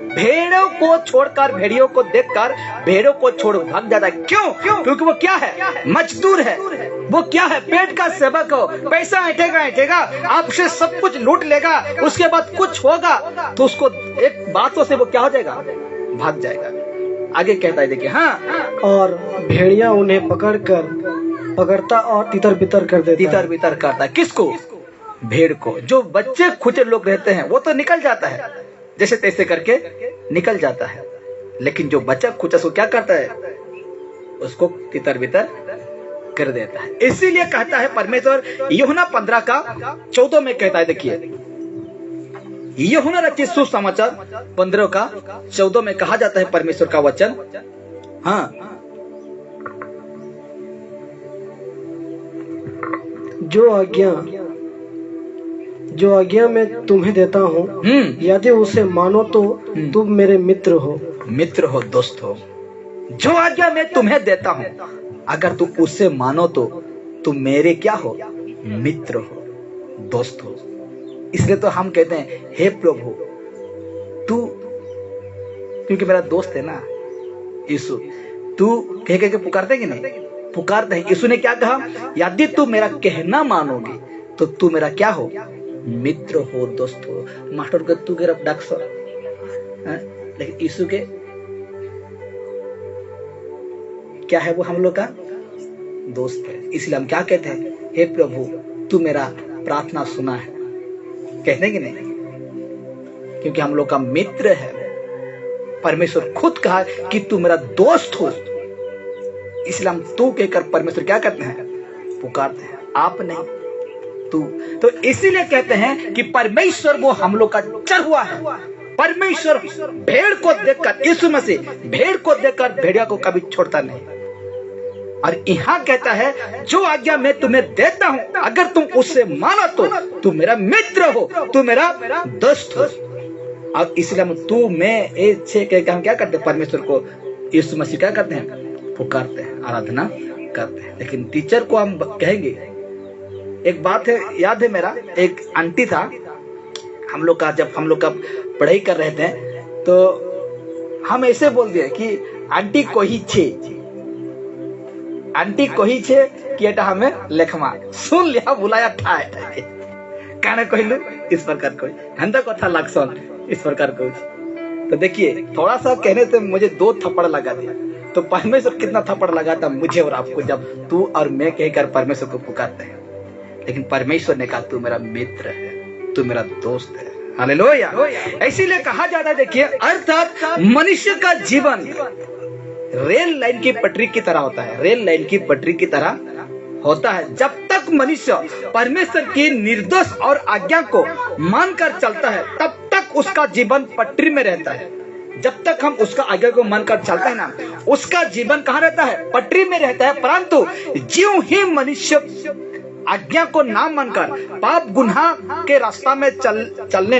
भेड़ों को छोड़कर, भेड़ियों को देखकर भेड़ों को छोड़ भाग जाता है। क्यों? क्योंकि वो क्या है, मजदूर है। वो क्या है, पेट का सेवक हो। पैसा ऐंठेगा, आपसे सब कुछ लूट लेगा, उसके बाद कुछ होगा तो उसको एक बातों से वो क्या हो जाएगा, भाग जाएगा। आगे कहता है, देखिए, हाँ, और भेड़िया उन्हें पकड़ता और तितर बितर करता है। किसको? भेड़ को। जो बच्चे खुचे लोग रहते हैं वो तो निकल जाता है, जैसे तैसे करके निकल जाता है, लेकिन जो बच्चा खुचा सो क्या करता है, उसको तितर बितर कर देता है। इसीलिए कहता है परमेश्वर, यूहन्ना 15:14 में कहता है, देखिए, यूहन्ना रचित सुसमाचार 15:14 में कहा जाता है परमेश्वर का वचन, हाँ, जो आज्ञा मैं तुम्हें देता हूँ, यदि उसे मानो तो तुम मेरे मित्र हो, दोस्त हो। जो आज्ञा मैं तुम्हें देता हूँ, अगर तुम उससे मानो तो तुम मेरे क्या हो, मित्र हो, दोस्त हो। इसलिए तो हम कहते हैं, हे प्रभु तू, क्योंकि मेरा दोस्त है ना यीशु, तू कह के पुकारते कि नहीं, पुकारते हैं। यीशु ने क्या कहा, यदि तू मेरा कहना मानोगे तो तू मेरा क्या हो, मित्र हो, दोस्त हो। मास्टर के तू गिरफ डाक्सर, लेकिन यीशु के क्या है, वो हम लोग का दोस्त है। इसलिए हम क्या कहते हैं, हे प्रभु तू मेरा प्रार्थना सुना है, कहते हैं कि नहीं, क्योंकि हम लोग का मित्र है। परमेश्वर खुद कहा कि तू मेरा दोस्त हो, इसलिए हम तू कहकर परमेश्वर क्या करते हैं, पुकारते हैं, आप नहीं, तू। तो इसीलिए कहते हैं कि परमेश्वर वो हम लोग का चरवाहा है। परमेश्वर भेड़ को देखकर, यीशु मसीह भेड़ को देखकर भेड़िया को कभी छोड़ता नहीं। और यहाँ कहता है, जो आज्ञा मैं तुम्हें देता हूँ, अगर तुम उससे मानो तो तू मेरा मित्र हो, तू मेरा दोस्त हो। और इसलिए हम तू मैं कहकर हम क्या करते हैं, परमेश्वर को, यीशु मसीह क्या करते हैं, पुकारते हैं, आराधना करते हैं। लेकिन टीचर को हम कहेंगे, एक बात है, याद है मेरा एक आंटी था, हम लोग का जब हम लोग का पढ़ाई कर रहे थे तो हम ऐसे बोल दिए कि आंटी को ही छे कि एटा हमें लेखमा सुन लिया, बुलाया था कहने कहलू, इस प्रकार कोई हंदा कथा लागसन, इस प्रकार को। तो देखिए, थोड़ा सा कहने से मुझे 2 थप्पड़ लगा दिया, तो परमेश्वर कितना थप्पड़ लगाता मुझे और आपको, जब तू और मैं कहकर परमेश्वर को पुकारते हैं। लेकिन परमेश्वर ने कहा, तू मेरा मित्र है, तू मेरा दोस्त है। हालेलुया। इसीलिए कहा जाता है, देखिए, अर्थात मनुष्य का जीवन रेल लाइन की पटरी की तरह होता है, रेल लाइन की पटरी की तरह होता है। जब तक मनुष्य परमेश्वर की निर्दोष और आज्ञा को मानकर चलता है, तब तक उसका जीवन पटरी में रहता है। जब तक हम उसका आज्ञा को मानकर चलते हैं ना, उसका जीवन कहाँ रहता है, पटरी में रहता है। परंतु ज्यों ही मनुष्य आज्ञा को ना मानकर पाप गुनाह के रास्ता में चलने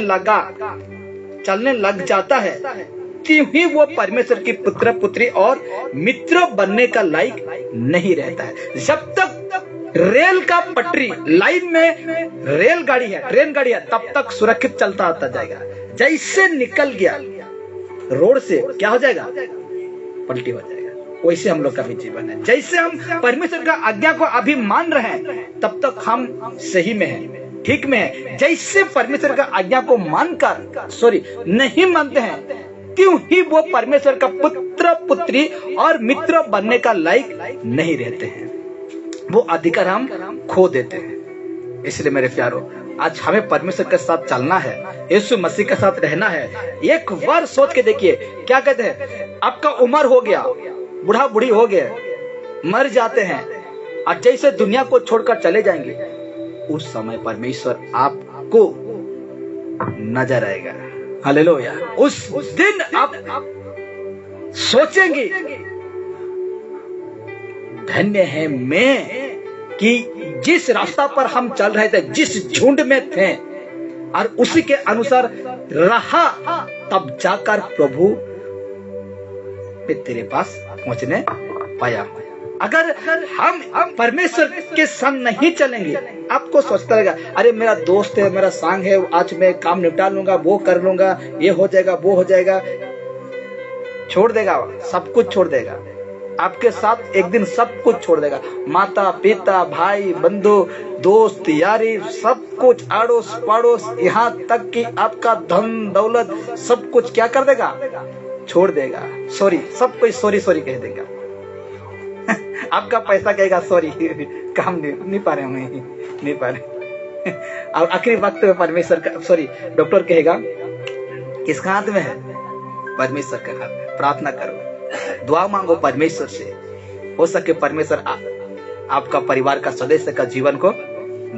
लग जाता है, त्यों ही वो परमेश्वर की पुत्र पुत्री और मित्र बनने का लायक नहीं रहता है। जब तक रेल का पटरी लाइन में रेलगाड़ी है, ट्रेन गाड़ी है, तब तक सुरक्षित चलता आता जाएगा। जैसे निकल गया रोड से, क्या हो जाएगा, पलटी हो जाएगा। वैसे हम लोग का भी जीवन है। जैसे हम परमेश्वर का आज्ञा को अभी मान रहे हैं, तब तक हम सही में हैं, ठीक में हैं। जैसे परमेश्वर का आज्ञा को मानकर नहीं मानते हैं, क्यों ही वो परमेश्वर का पुत्र पुत्री और मित्र बनने का लायक नहीं रहते हैं। वो अधिकार हम खो देते हैं। इसलिए मेरे प्यारों, आज हमें परमेश्वर के साथ चलना है, यीशु मसीह के साथ रहना है। एक बार सोच के देखिए, क्या कहते हैं, आपका उम्र हो गया, बूढ़ा बूढ़ी हो गए, मर जाते हैं और जैसे दुनिया को छोड़कर चले जाएंगे, उस समय परमेश्वर आपको नजर आएगा। हालेलुया। उस दिन आप सोचेंगे, धन्य है मैं कि जिस रास्ता पर हम चल रहे थे, जिस झुंड में थे और उसी के अनुसार रहा, तब जाकर प्रभु मैं तेरे पास पहुंचने पाया। अगर हम परमेश्वर के संग नहीं चलेंगे, आपको सोचता रहेगा, अरे मेरा दोस्त है, मेरा संग है, आज मैं काम निपटा लूंगा, वो कर लूंगा, ये हो जाएगा, वो हो जाएगा। छोड़ देगा, सब कुछ छोड़ देगा। आपके साथ एक दिन सब कुछ छोड़ देगा। माता पिता, भाई बंधु, दोस्त यारी, सब कुछ, अड़ोस पड़ोस, यहाँ तक कि आपका धन दौलत, सब कुछ क्या कर देगा, छोड़ देगा। सॉरी, सब कोई सॉरी सॉरी कह देगा। आपका पैसा कहेगा सॉरी, काम नहीं पा रहे हैं, नहीं पा रहे। और आखिरी वक्त में परमेश्वर का, सॉरी, डॉक्टर कहेगा किसका हाथ में है, परमेश्वर का हाथ में। प्रार्थना करो, दुआ मांगो परमेश्वर से, हो सके परमेश्वर आपका परिवार का सदस्य का जीवन को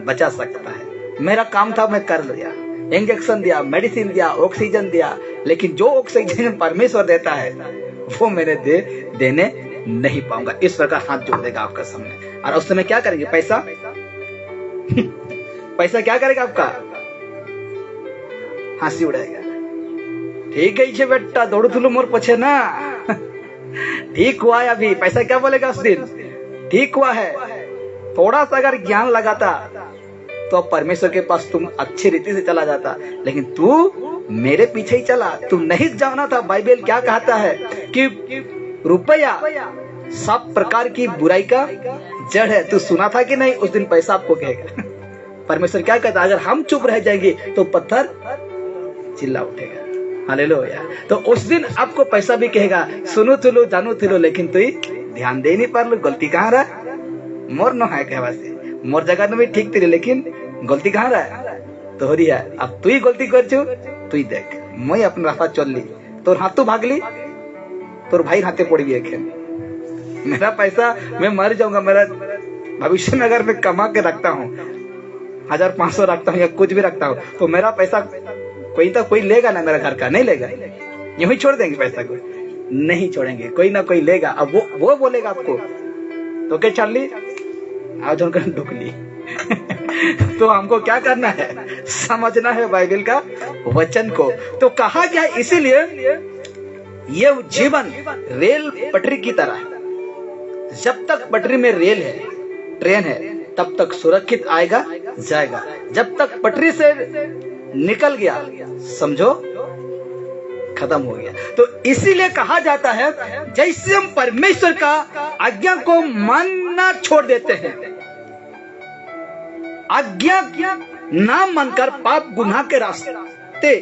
बचा सकता है। मेरा काम था, मैं कर लिया, इंजेक्शन दिया, मेडिसिन दिया, ऑक्सीजन दिया, लेकिन जो ऑक्सीजन परमेश्वर देता है वो मैंने देने नहीं पाऊंगा। इस प्रकार हाथ जोड़ देगा आपका सामने, और उस समय क्या करेंगे, पैसा पैसा क्या करेगा, आपका हंसी उड़ाएगा। ठीक है बेटा, दौड़ुथुलू मोर पछे ना, ठीक हुआ है अभी। पैसा क्या बोलेगा उस दिन, ठीक हुआ है। थोड़ा सा अगर ज्ञान लगाता तो परमेश्वर के पास तुम अच्छी रीति से चला जाता, लेकिन तू मेरे पीछे ही चला। तुम नहीं जाना था बाइबल क्या कहता है कि रुपया सब प्रकार की बुराई का जड़ है। तू सुना था कि नहीं, उस दिन पैसा आपको कहेगा। परमेश्वर क्या कहता, अगर हम चुप रह जाएंगे तो पत्थर चिल्ला उठेगा। हालेलुया। तो उस दिन आपको पैसा भी कहेगा, सुनो थुलो जानू थुलो, लेकिन तू ध्यान दे नहीं पार, गलती कहाँ रहा, मोर न है कहवा से, मोर जगह में ठीक थी, लेकिन गलती कहाँ रहा, तोहरी है। अब तू ही गलती कर चु, तू ही देख, मैं अपना रास्ता चल ली, तोर हाथों भाग ली, तोर भाई हाथे पड़ गई है। मेरा पैसा मैं मर जाऊंगा, मेरा भविष्य में अगर मैं कमा के रखता हूँ, 1500 रखता हूँ या कुछ भी रखता हूँ, तो मेरा पैसा कोई तो कोई लेगा ना, मेरा घर का नहीं लेगा। यूं ही छोड़ देंगे पैसा को, नहीं छोड़ेंगे, कोई ना कोई लेगा। अब वो बोलेगा आपको, तो क्या चार्ली आज उनका ढुकली। तो हमको क्या करना है, समझना है बाइबल का वचन को। तो कहा गया, इसीलिए ये जीवन रेल पटरी की तरह है। जब तक पटरी में रेल है, ट्रेन है, तब तक सुरक्षित आएगा जाएगा। जब तक पटरी से निकल गया, समझो खत्म हो गया। तो इसीलिए कहा जाता है, जैसे हम परमेश्वर का आज्ञा को मानना छोड़ देते हैं, आज्ञा ना मानकर पाप गुनाह के रास्ते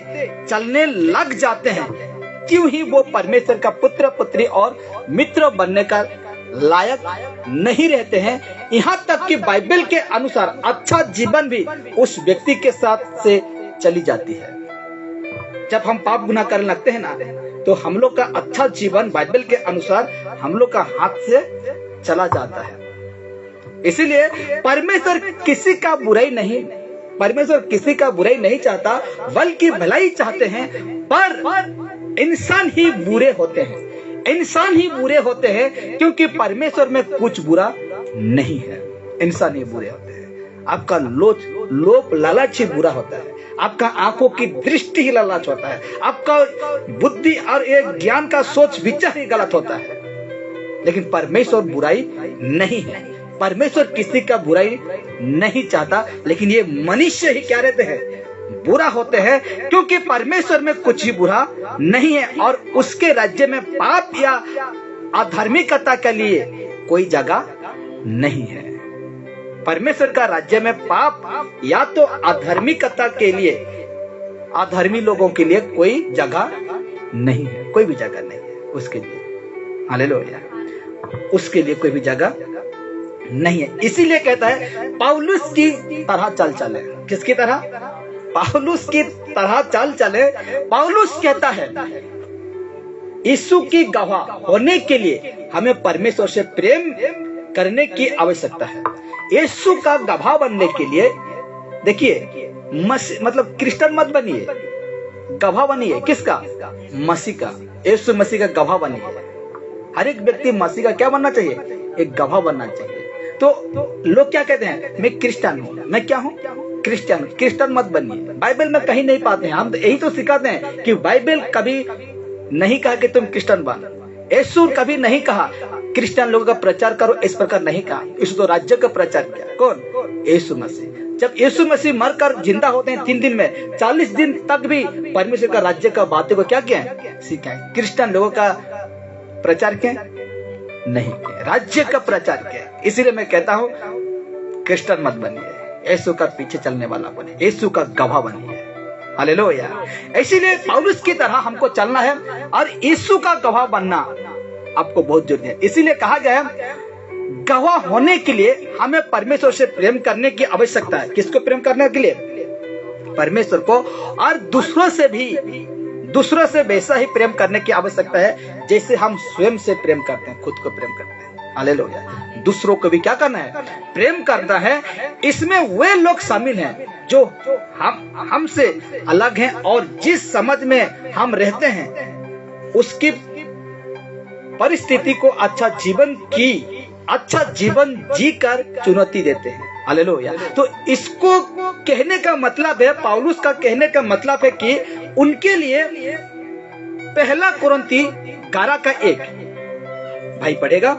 चलने लग जाते हैं, क्यों ही वो परमेश्वर का पुत्र पुत्री और मित्र बनने का लायक नहीं रहते हैं। यहाँ तक कि बाइबल के अनुसार अच्छा जीवन भी उस व्यक्ति के साथ से चली जाती है। जब हम पाप गुनाह करने लगते हैं ना, तो हम लोग का अच्छा जीवन बाइबल के अनुसार हम लोग का हाथ से चला जाता है। इसीलिए परमेश्वर किसी का बुराई नहीं, परमेश्वर किसी का बुराई नहीं चाहता, बल्कि भलाई चाहते हैं। पर इंसान ही बुरे होते हैं, इंसान ही बुरे होते हैं, क्योंकि परमेश्वर में कुछ बुरा नहीं है। इंसान ही बुरे होते हैं। आपका लोभ लालच ही बुरा होता है, आपका आंखों की दृष्टि ही लालच होता है, आपका बुद्धि और एक ज्ञान का सोच विचार ही गलत होता है। लेकिन परमेश्वर बुराई नहीं है, परमेश्वर किसी का बुराई नहीं चाहता, लेकिन ये मनुष्य ही क्या रहते हैं, बुरा होते हैं, क्योंकि परमेश्वर में कुछ ही बुरा नहीं है और उसके राज्य में पाप या अधार्मिकता के लिए कोई जगह नहीं है। परमेश्वर का राज्य में पाप या तो अधार्मिकता के लिए, अधर्मी लोगों के लिए कोई जगह नहीं है, कोई भी जगह नहीं है उसके लिए। हालेलुया। उसके लिए कोई भी जगह नहीं है। इसीलिए कहता है पौलुस की तरह चल चले। किसकी तरह? पौलुस की तरह चल चले। पौलुस कहता है यीशु की गवाह होने के लिए हमें परमेश्वर से प्रेम करने की आवश्यकता है। यीशु का गवाह बनने के लिए देखिए मतलब क्रिश्चियन मत बनिए, गवाह बनिए। किसका? मसीह का, यीशु मसीह का गवाह बनिए। हर एक व्यक्ति मसीह का क्या बनना चाहिए? एक गवाह बनना चाहिए। तो लोग क्या कहते हैं? मैं क्रिश्चियन हूँ। मैं क्या हूँ? क्रिश्चियन। क्रिश्चियन मत बनिए। बाइबल में कहीं नहीं पाते हैं। हम यही तो सिखाते हैं कि बाइबल कभी नहीं कहा कि तुम क्रिश्चियन बनो। यीशु कभी नहीं कहा क्रिश्चियन लोगों का प्रचार करो, इस प्रकार नहीं कहा। यीशु तो राज्य का प्रचार किया। कौन? यीशु मसीह। जब यीशु मसीह मरकर जिंदा होते हैं 3 दिन में, 40 दिन तक भी परमेश्वर का राज्य का बातों को क्या किया है? सीखा है। क्रिश्चियन लोगों का प्रचार किया नहीं किया, राज्य का प्रचार किया। इसीलिए मैं कहता हूं क्रिश्चियन मत बनिए, यीशु का पीछे चलने वाला बनिए, यीशु का गवाह बनिए। हालेलुया। इसीलिए पौलुस की तरह हमको चलना है और यीशु का गवाह बनना आपको बहुत जरूरी है। इसीलिए कहा गया है गवाह होने के लिए हमें परमेश्वर से प्रेम करने की आवश्यकता है। किसको प्रेम करने के लिए? परमेश्वर को। और दूसरों से वैसा ही प्रेम करने की आवश्यकता है जैसे हम स्वयं से प्रेम करते हैं, खुद को प्रेम करते हैं। हालेलुया। दूसरों को भी क्या करना है? प्रेम करना है। इसमें वे लोग शामिल हैं जो हमसे अलग हैं और जिस समझ में हम रहते हैं उसकी परिस्थिति को अच्छा जीवन जीकर चुनौती देते हैं। हालेलुया। तो इसको कहने का मतलब है, पौलुस का कहने का मतलब है कि उनके लिए 1 कुरिन्थी 11 का 1 भाई पढ़ेगा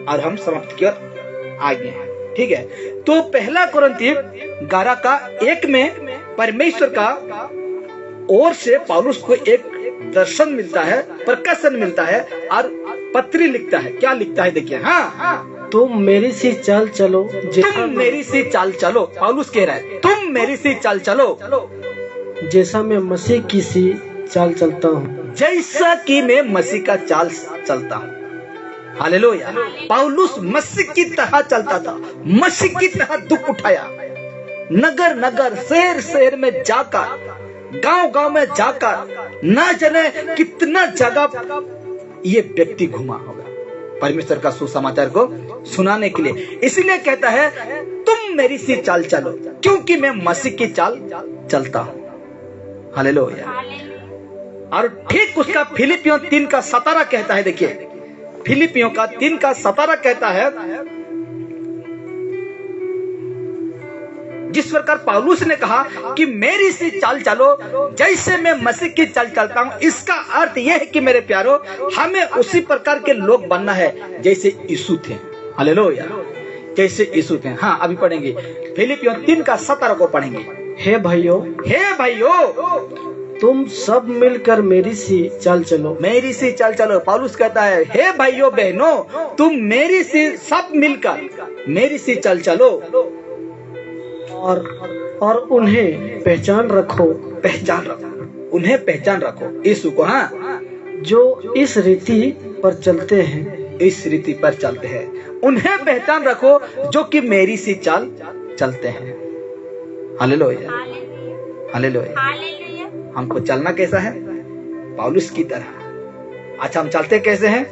और हम समाप्त की ओर आगे हैं। ठीक है। तो 1 कुरिन्थी 11 का 1 में परमेश्वर का ओर से पौलुस को एक दर्शन मिलता है, प्रकाशन मिलता है और पत्री लिखता है। क्या लिखता है? देखिए। हाँ, तुम मेरी सी चाल चलो। तुम मेरी सी चाल चलो। पौलुस कह रहा है तुम मेरी सी चाल चलो जैसा मैं मसीह की सी चाल चलता हूँ। जैसा कि मैं मसीह का चाल चलता हूँ। हालेलुया। पौलुस मसीह की तरह चलता था, मसीह की तरह दुख उठाया। नगर नगर, शहर शहर में जाकर, गांव गांव में जाकर, ना जाने कितना जगह ये व्यक्ति घुमा होगा परमेश्वर का सुसमाचार को सुनाने के लिए। इसीलिए कहता है तुम मेरी सी चाल चलो क्योंकि मैं मसीह की चाल चलता हूँ। हालेलुया। और ठीक उसका फिलिपियों 3 का 17 कहता है। देखिए फिलिपियों का 3 का 17 कहता है जिस प्रकार पौलुस ने कहा कि मेरी सी चाल चलो जैसे मैं मसीह की चाल चलता हूं। इसका अर्थ यह है कि मेरे प्यारो हमें उसी प्रकार के लोग बनना है जैसे यीशु थे। हालेलुया। जैसे यीशु थे। हाँ, अभी पढ़ेंगे फिलिपियों 3 का 17 को पढ़ेंगे। हे भाइयों, तुम सब मिलकर मेरी सी चाल चलो। मेरी सी चाल चलो। पौलुस कहता है हे भाइयों बहनों, तुम मेरी सी सब मिलकर मेरी सी चाल चलो और उन्हें पहचान रखो। उन्हें पहचान रखो यीशु को। हाँ, जो इस रीति पर चलते हैं। इस रीति पर चलते हैं। उन्हें पहचान रखो जो कि मेरी सी चाल चलते हैं। हालेलुया। हालेलुया। हमको चलना कैसा है? पौलुस की तरह। अच्छा, हम चलते कैसे हैं?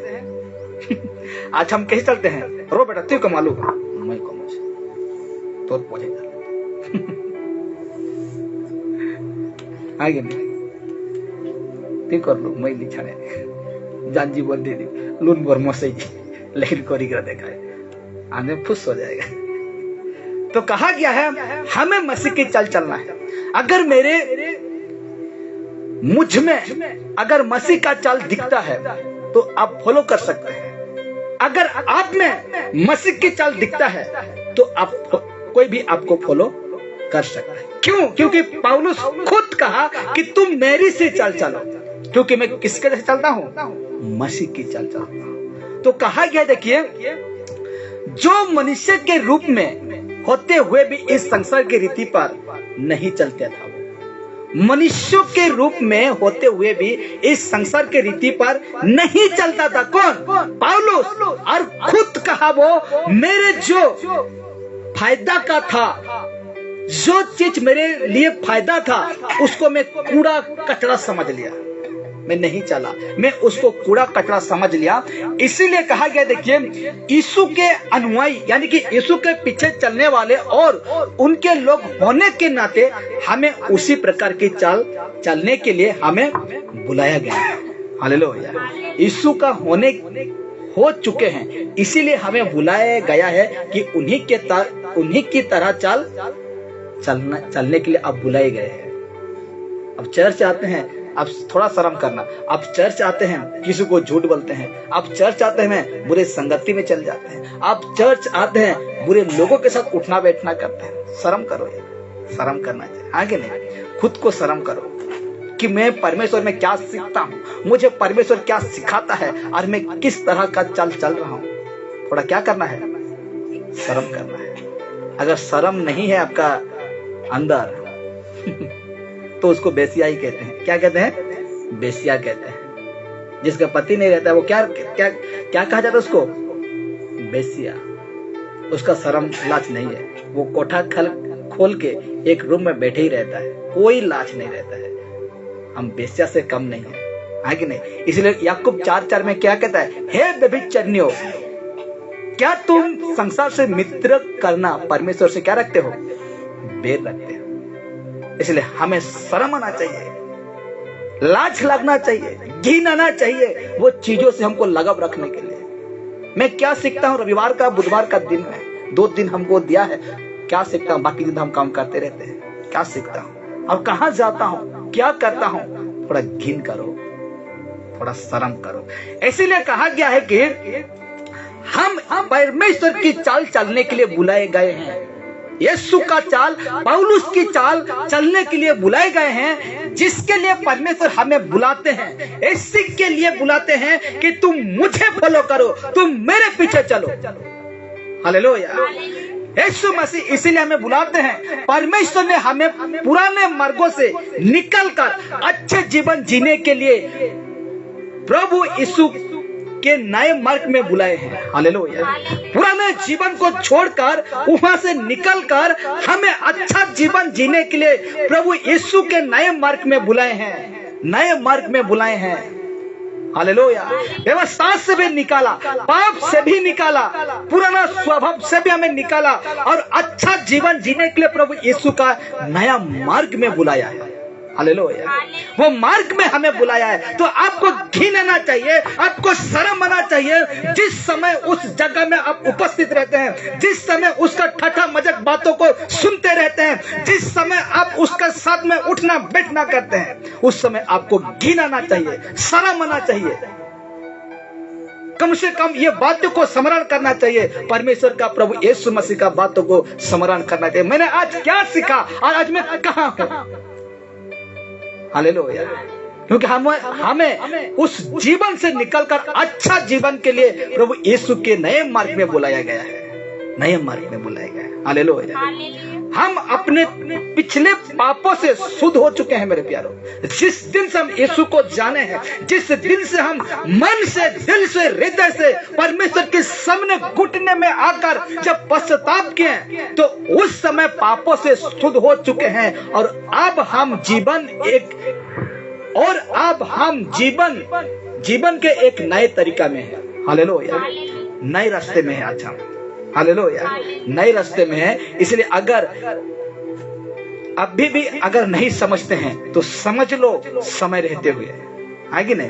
अच्छा, हम कैसे चलते हैं? रो बेटा, तू को मालूम, मैं को मुझे तो पहुंचेगा आगे ती कर लो मैं लिछाने जान जीवन दे दी लून बोर मोसे जी, लेकिन कोरिग्रा देखा है आने फुस हो जाएगा। तो कहा गया है हमें मसीह की चाल चलना है। अगर मुझ में अगर मसीह का चाल दिखता है तो आप फॉलो कर सकते हैं। अगर आप में मसीह की चाल दिखता है तो आप कोई भी आपको फॉलो कर सकता है। क्यों? क्योंकि पौलुस खुद कहा कि तुम मेरी सी चाल चलो क्योंकि मैं किसके जैसे चलता हूं? मसीह की चाल चलता हूं। तो कहा गया देखिए जो मनुष्य के रूप में होते हुए भी इस संसार की रीति पर नहीं चलता था, मनुष्यों के रूप में होते हुए भी इस संसार के रीति पर नहीं चलता था। कौन? पौलुस। और खुद कहा वो मेरे जो फायदा का था, जो चीज मेरे लिए फायदा था, उसको मैं कूड़ा कचरा समझ लिया, मैं नहीं चला, मैं उसको कूड़ा कचरा समझ लिया। इसीलिए कहा गया, देखिए, यीशु के अनुयायी यानी कि यीशु के पीछे चलने वाले और उनके लोग होने के नाते हमें उसी प्रकार की चाल चलने के लिए हमें बुलाया गया है। हालेलुया। यीशु का होने हो चुके हैं, इसीलिए हमें बुलाया गया है कि उन्हीं की तरह चलने के लिए आप बुलाए गए हैं। अब चर्च आते हैं, आप थोड़ा शर्म करना। आप चर्च आते हैं, किसी को झूठ बोलते हैं। आप चर्च आते हैं, बुरे संगति में चल जाते हैं। आप चर्च आते हैं, बुरे लोगों के साथ उठना बैठना करते हैं। शर्म करो यार, शर्म करना चाहिए, आगे नहीं, खुद को शर्म करो कि मैं परमेश्वर में क्या सीखता हूँ, मुझे परमेश्वर क्या सिखाता है और मैं किस तरह का चल रहा हूँ। थोड़ा क्या करना है, शर्म करना है। अगर शर्म नहीं है आपका अंदर तो उसको बेसिया ही कहते हैं। क्या कहते हैं? बेसिया कहते हैं। जिसका पति नहीं रहता है वो क्या क्या क्या कहा जाता है उसको? बेसिया। उसका शर्म लाज नहीं है, वो कोठा खोल के एक रूम में बैठे ही रहता है, कोई लाज नहीं रहता है। हम बेसिया से कम नहीं है कि नहीं? इसलिए याकूब 4:4 में क्या कहता है? हे व्यभिचारिणियों, क्या तुम संसार से मित्र करना परमेश्वर से क्या रखते हो? बैर रखते हो। इसलिए हमें शर्म आना चाहिए, लाज लगना चाहिए, घिन आना चाहिए वो चीजों से हमको लगाव रखने के लिए। मैं क्या सीखता हूँ? रविवार का बुधवार का दिन में 2 दिन हमको दिया है, क्या सीखता हूँ? बाकी दिन हम काम करते रहते हैं। क्या सीखता हूँ और कहाँ जाता हूँ, क्या करता हूँ? थोड़ा घिन करो, थोड़ा शर्म करो। इसीलिए कहा गया है कि हम परमेश्वर की चाल चलने के लिए बुलाए गए हैं। यीशु का चाल, पौलुस की चाल चलने के लिए बुलाए गए हैं, जिसके लिए परमेश्वर हमें बुलाते हैं। इसी के लिए बुलाते हैं कि तुम मुझे फॉलो करो, तुम मेरे पीछे चलो। हालेलुया। यीशु मसीह इसीलिए हमें बुलाते हैं। परमेश्वर ने हमें पुराने मार्गों से निकलकर अच्छे जीवन जीने के लिए प्रभु यीशु के नए मार्ग में बुलाए हैं। हालेलुया। पुराने जीवन को छोड़कर, वहां से निकलकर हमें अच्छा जीवन जीने के लिए प्रभु यीशु के नए मार्ग में बुलाए हैं, नए मार्ग में बुलाए हैं। हालेलुया। व्यवस्था से भी निकाला, पाप से भी निकाला, पुराना स्वभाव से भी हमें निकाला और अच्छा जीवन जीने के लिए प्रभु यीशु का नया मार्ग में बुलाया है। हालेलुया। वो मार्ग में हमें बुलाया है। तो आपको घिन आना चाहिए, आपको शर्म आना चाहिए। जिस समय उस जगह में आप उपस्थित रहते हैं, जिस समय उसका ठट्ठा मजाक बातों को सुनते रहते हैं, जिस समय आप उसका साथ में उठना बैठना करते हैं, उस समय आपको घिन आना चाहिए, शर्म आना चाहिए। कम से कम ये बातों को स्मरण करना चाहिए। परमेश्वर का, प्रभु यीशु मसीह का बातों को स्मरण करना चाहिए। मैंने आज क्या सीखा और आज मैं कहां हूं? हालेलुया। क्योंकि हमें उस जीवन से निकलकर अच्छा जीवन के लिए प्रभु यीशु के नए मार्ग में बुलाया गया है, नए मार्ग में बुलाया गया है। हालेलुया। हम अपने पिछले पापों से शुद्ध हो चुके हैं मेरे प्यारों। जिस दिन से हम यीशु को जाने हैं, जिस दिन से हम मन से, दिल से, हृदय से परमेश्वर के सामने घुटने में आकर जब पश्चाताप किए, तो उस समय पापों से शुद्ध हो चुके हैं और अब हम जीवन के एक नए तरीका में है। हालेलुया। नए रास्ते में है आज हम। हालेलुया। नए रास्ते में है। इसलिए अगर अभी भी अगर नहीं समझते हैं तो समझ लो समय रहते हुए, है कि नहीं?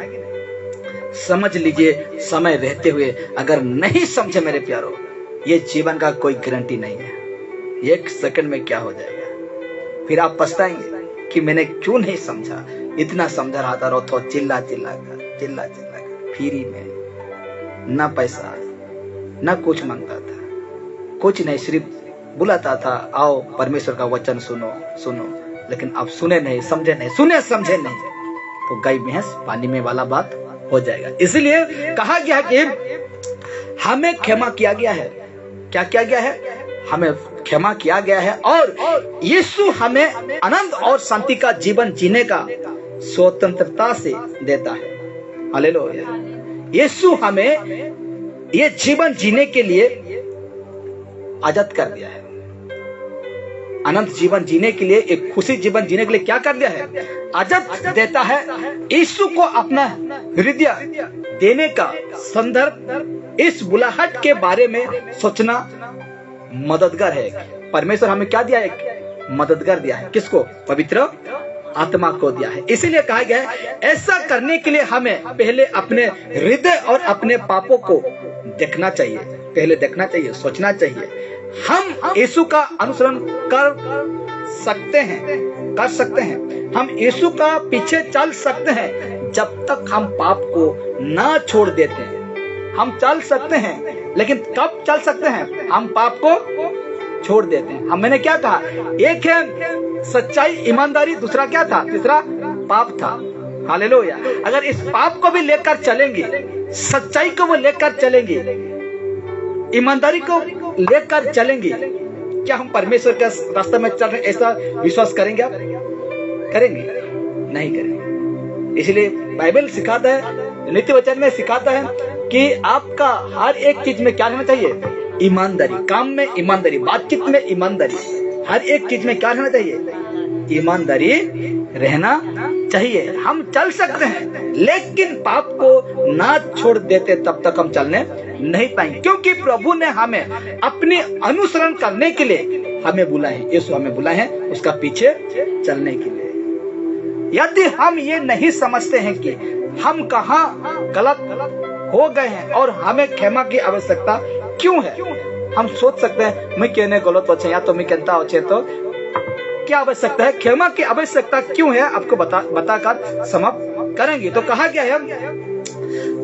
समझ लीजिए समय रहते हुए। अगर नहीं समझे मेरे प्यारो, ये जीवन का कोई गारंटी नहीं है। 1 सेकंड में क्या हो जाएगा, फिर आप पछताएंगे कि मैंने क्यों नहीं समझा। इतना समझा रहा था, रोथो चिल्ला चिल्ला फ्री में, ना पैसा ना कुछ मांगता था, कुछ नहीं, सिर्फ बुलाता था, आओ परमेश्वर का वचन सुनो। लेकिन आप सुने नहीं, समझे नहीं, समझे नहीं, तो गाय भैंस पानी में वाला बात हो जाएगा। इसलिए कहा गया कि हमें क्षमा किया गया है। क्या किया गया है? हमें क्षमा किया गया है और यीशु हमें आनंद और शांति का जीवन जीने का स्वतंत्रता से देता है। हालेलुया। यीशु हमें ये जीवन जीने के लिए आजाद कर दिया है। अनंत जीवन जीने के लिए, एक खुशी जीवन जीने के लिए क्या कर दिया है? आजाद देता है। यीशु को अपना हृदय देने का संदर्भ इस बुलाहट के बारे में सोचना मददगार है। परमेश्वर हमें क्या दिया है? मददगार दिया है। किसको? पवित्र आत्मा को दिया है। इसीलिए कहा गया है ऐसा करने के लिए हमें पहले अपने हृदय और अपने पापों को देखना चाहिए, पहले देखना चाहिए, सोचना चाहिए। हम यीशु का अनुसरण कर सकते हैं, हम यीशु का पीछे चल सकते हैं जब तक हम पाप को ना छोड़ देते हैं। हम चल सकते हैं, लेकिन कब चल सकते हैं? हम पाप को छोड़ देते हैं। मैंने क्या कहा? एक है सच्चाई, ईमानदारी, दूसरा क्या था? तीसरा पाप था। हालेलुया। अगर इस पाप को भी लेकर चलेंगे, सच्चाई को भी लेकर चलेंगे, ईमानदारी को लेकर चलेंगे, क्या हम परमेश्वर के रास्ते में चल रहे ऐसा विश्वास करेंगे? आप करेंगे? नहीं करेंगे। इसलिए बाइबल सिखाता है, नित्य वचन में सिखाता है कि आपका हर एक चीज में क्या रहना चाहिए? ईमानदारी। काम में ईमानदारी, बातचीत में ईमानदारी, हर एक चीज में क्या रहना चाहिए? ईमानदारी रहना चाहिए। हम चल सकते हैं, लेकिन पाप को ना छोड़ देते तब तक हम चलने नहीं पाएंगे, क्योंकि प्रभु ने हमें अपने अनुसरण करने के लिए हमें बुला है। यीशु हमें बुला है उसका पीछे चलने के लिए। यदि हम ये नहीं समझते हैं कि हम कहाँ गलत हो गए हैं और हमें क्षमा की आवश्यकता क्यों है, हम सोच सकते हैं मैं कहने गलत अच्छे या तो मैं कहता अच्छे, तो क्या आवश्यकता है? क्षमा की आवश्यकता क्यों है? आपको बताकर समाप्त करेंगे। तो कहा गया है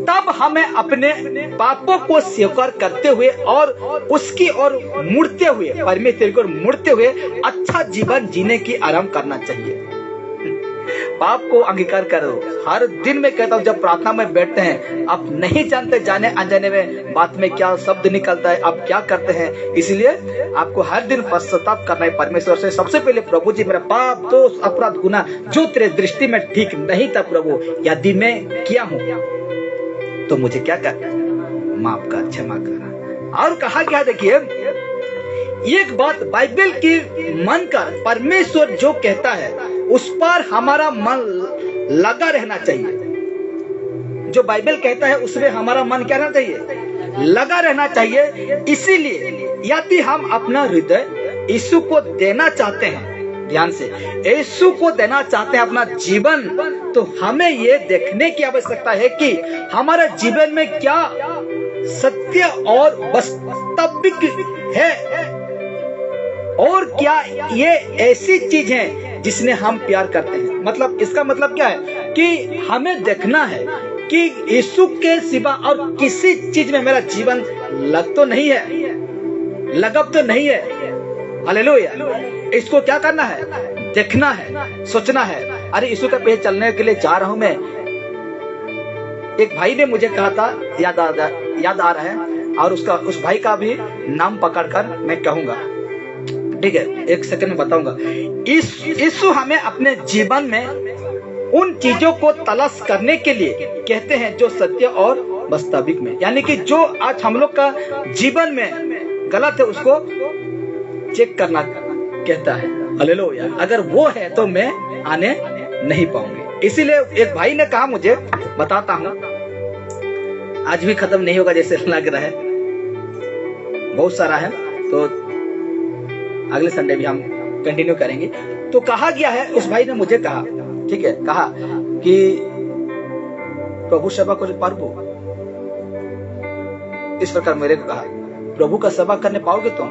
तब हमें अपने पापों को स्वीकार करते हुए और उसकी ओर मुड़ते हुए, परमेश्वर की ओर मुड़ते हुए अच्छा जीवन जीने की आरंभ करना चाहिए। पाप को अंगीकार करो। हर दिन में कहता हूँ, जब प्रार्थना में बैठते हैं, आप नहीं जानते जाने अनजाने में बात में क्या शब्द निकलता है, आप क्या करते हैं। इसलिए आपको हर दिन पश्चाताप करना है परमेश्वर से। सबसे पहले प्रभु जी, मेरा पाप, दोष, अपराध, गुनाह जो तेरे दृष्टि में ठीक नहीं था प्रभु, यदि मैं किया हूँ तो मुझे क्या कर? माफ कर, क्षमा कर। और कहा क्या? देखिए, एक बात बाइबल की मानकर परमेश्वर जो कहता है उस पर हमारा मन लगा रहना चाहिए। जो बाइबल कहता है उसमें हमारा मन क्या रहना चाहिए? लगा रहना चाहिए। इसीलिए यदि हम अपना हृदय यीशु को देना चाहते हैं, ध्यान से, यीशु को देना चाहते हैं अपना जीवन, तो हमें ये देखने की आवश्यकता है कि हमारे जीवन में क्या सत्य और वास्तविक है, और क्या ये ऐसी चीज है जिसने हम प्यार करते हैं। मतलब इसका मतलब क्या है कि हमें देखना है कि यीशु के सिवा और किसी चीज में मेरा जीवन लग तो नहीं है, लगब तो नहीं है। हालेलुया। इसको क्या करना है? देखना है, सोचना है। अरे यीशु के पीछे चलने के लिए जा रहा हूं मैं। एक भाई ने मुझे कहा था, याद आ रहा है, और उस भाई का भी नाम पकड़कर मैं कहूंगा, ठीक है, एक सेकंड में बताऊंगा। यीशु हमें अपने जीवन में उन चीजों को तलाश करने के लिए कहते हैं जो सत्य और वास्तविक में, यानी कि जो आज हम लोग का जीवन में गलत है उसको चेक करना कहता है। हालेलुया। अगर वो है तो मैं आने नहीं पाऊंगी। इसीलिए एक भाई ने कहा, मुझे बताता हूं, आज भी खत्म नहीं होगा जैसे लग रहा है, बहुत सारा है, तो अगले संडे भी हम कंटिन्यू करेंगे। तो कहा गया है, उस भाई ने मुझे कहा, ठीक है, कहा कि प्रभु सेवा को प्रभु, इस प्रकार मेरे को कहा, प्रभु का सेवा करने पाओगे तुम?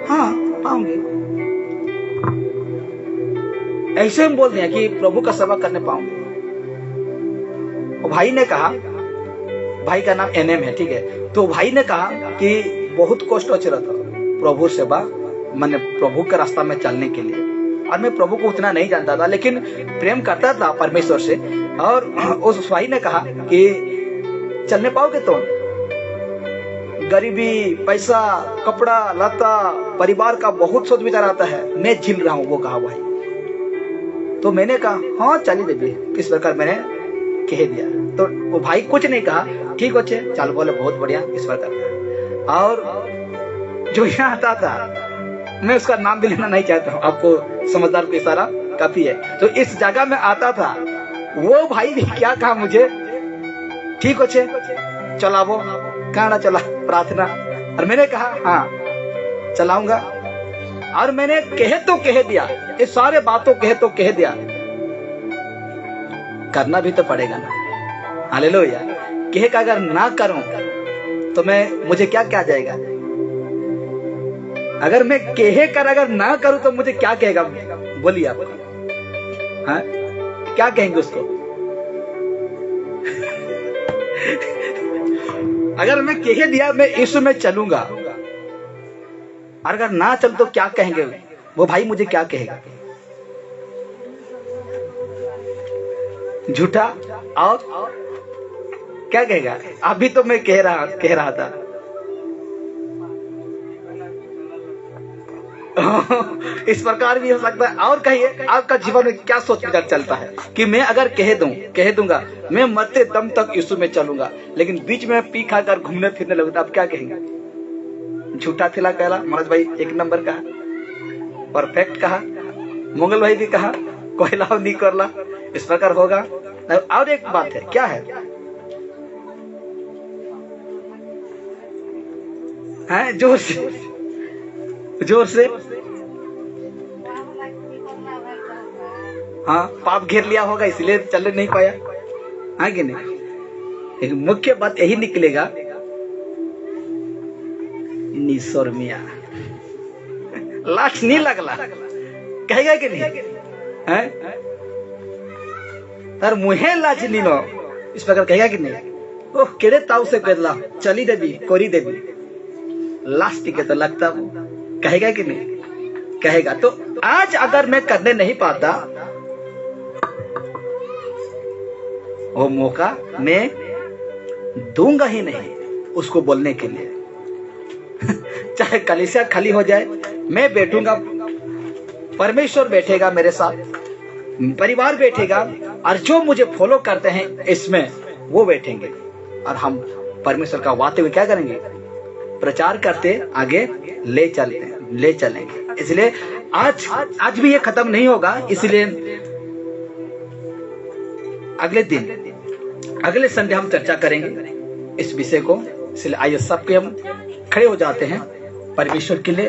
हाँ, पाओगे। ऐसे हम बोल दिया कि प्रभु का सेवा करने पाऊंगे। और भाई ने कहा, भाई का नाम एनएम है, ठीक है, तो भाई ने कहा कि बहुत कष्ट हो रहा था प्रभु सेवा, मैंने प्रभु के रास्ता में चलने के लिए, और मैं प्रभु को उतना नहीं जानता था, लेकिन प्रेम करता था परमेश्वर से। और उस भाई ने कहा कि चलने पाओगे तुम? गरीबी, पैसा, कपड़ा लता, परिवार का बहुत सोच विचार आता है, मैं झेल रहा हूं, वो कहा भाई। तो मैंने कहा हाँ चलिए देवी, इस प्रकार मैंने कह दिया। तो वो भाई कुछ नहीं कहा, ठीक अच्छे चल बोले बहुत बढ़िया ईश्वर करता। और जो यहाँ आता था, मैं उसका नाम भी लेना नहीं चाहता हूँ, आपको समझदार को इशारा काफी है, तो इस जगह में आता था, वो भाई भी क्या कहा मुझे, ठीक अच्छे चला वो कहना चला प्रार्थना, और मैंने कहा हाँ चलाऊंगा। और मैंने कह दिया, ये सारे बातों कह दिया, करना भी तो पड़ेगा ना। हालेलुया। कहे का अगर ना करूं तो मुझे क्या जाएगा, अगर मैं कहे कर अगर ना करूं तो मुझे क्या कहेगा, बोलिए आप, हाँ क्या कहेंगे उसको? अगर मैं कह दिया मैं यीशु में चलूंगा, और अगर ना चल तो क्या कहेंगे वो भाई, मुझे क्या कहेगा? झूठा। और क्या कहेगा? अभी तो मैं कह रहा था। इस प्रकार भी हो सकता है। और कहिए आपका जीवन में क्या सोच विचार चलता है कि मैं अगर कह दूंगा मैं मरते दम तक यीशु में चलूंगा, लेकिन बीच में पी खाकर घूमने फिरने लगता, आप क्या कहेंगे? झूठा थिला कहला। मनोज भाई एक नंबर कहा, परफेक्ट कहा, मंगल भाई भी कहा, कोयला नहीं करला, इस प्रकार होगा। और एक बात है, क्या है, जोर से हाँ, पाप घेर लिया होगा इसलिए चल नहीं पाया, है कि नहीं? एक मुख्य बात यही निकलेगा, ईश्वर मिया लाठ नहीं लगला, कहेगा कि नहीं? है तर मुहे लाच नहीं लो, इस प्रकार कहेगा कि नहीं? ओह केड़े ताऊ से कहला चली देवी कोरी देवी, लास्ट के तो लगता कहेगा कि नहीं? कहेगा। तो आज अगर मैं करने नहीं पाता, वो मौका मैं दूंगा ही नहीं उसको बोलने के लिए। चाहे कलीसिया खाली हो जाए, मैं बैठूंगा, परमेश्वर बैठेगा मेरे साथ, परिवार बैठेगा, और जो मुझे फॉलो करते हैं इसमें वो बैठेंगे, और हम परमेश्वर का वाते हुए क्या करेंगे? प्रचार करते आगे ले चलेंगे। इसलिए आज भी ये खत्म नहीं होगा, इसलिए अगले संडे हम चर्चा करेंगे इस विषय को। इसलिए आइए सबके हम खड़े हो जाते हैं परमेश्वर के लिए।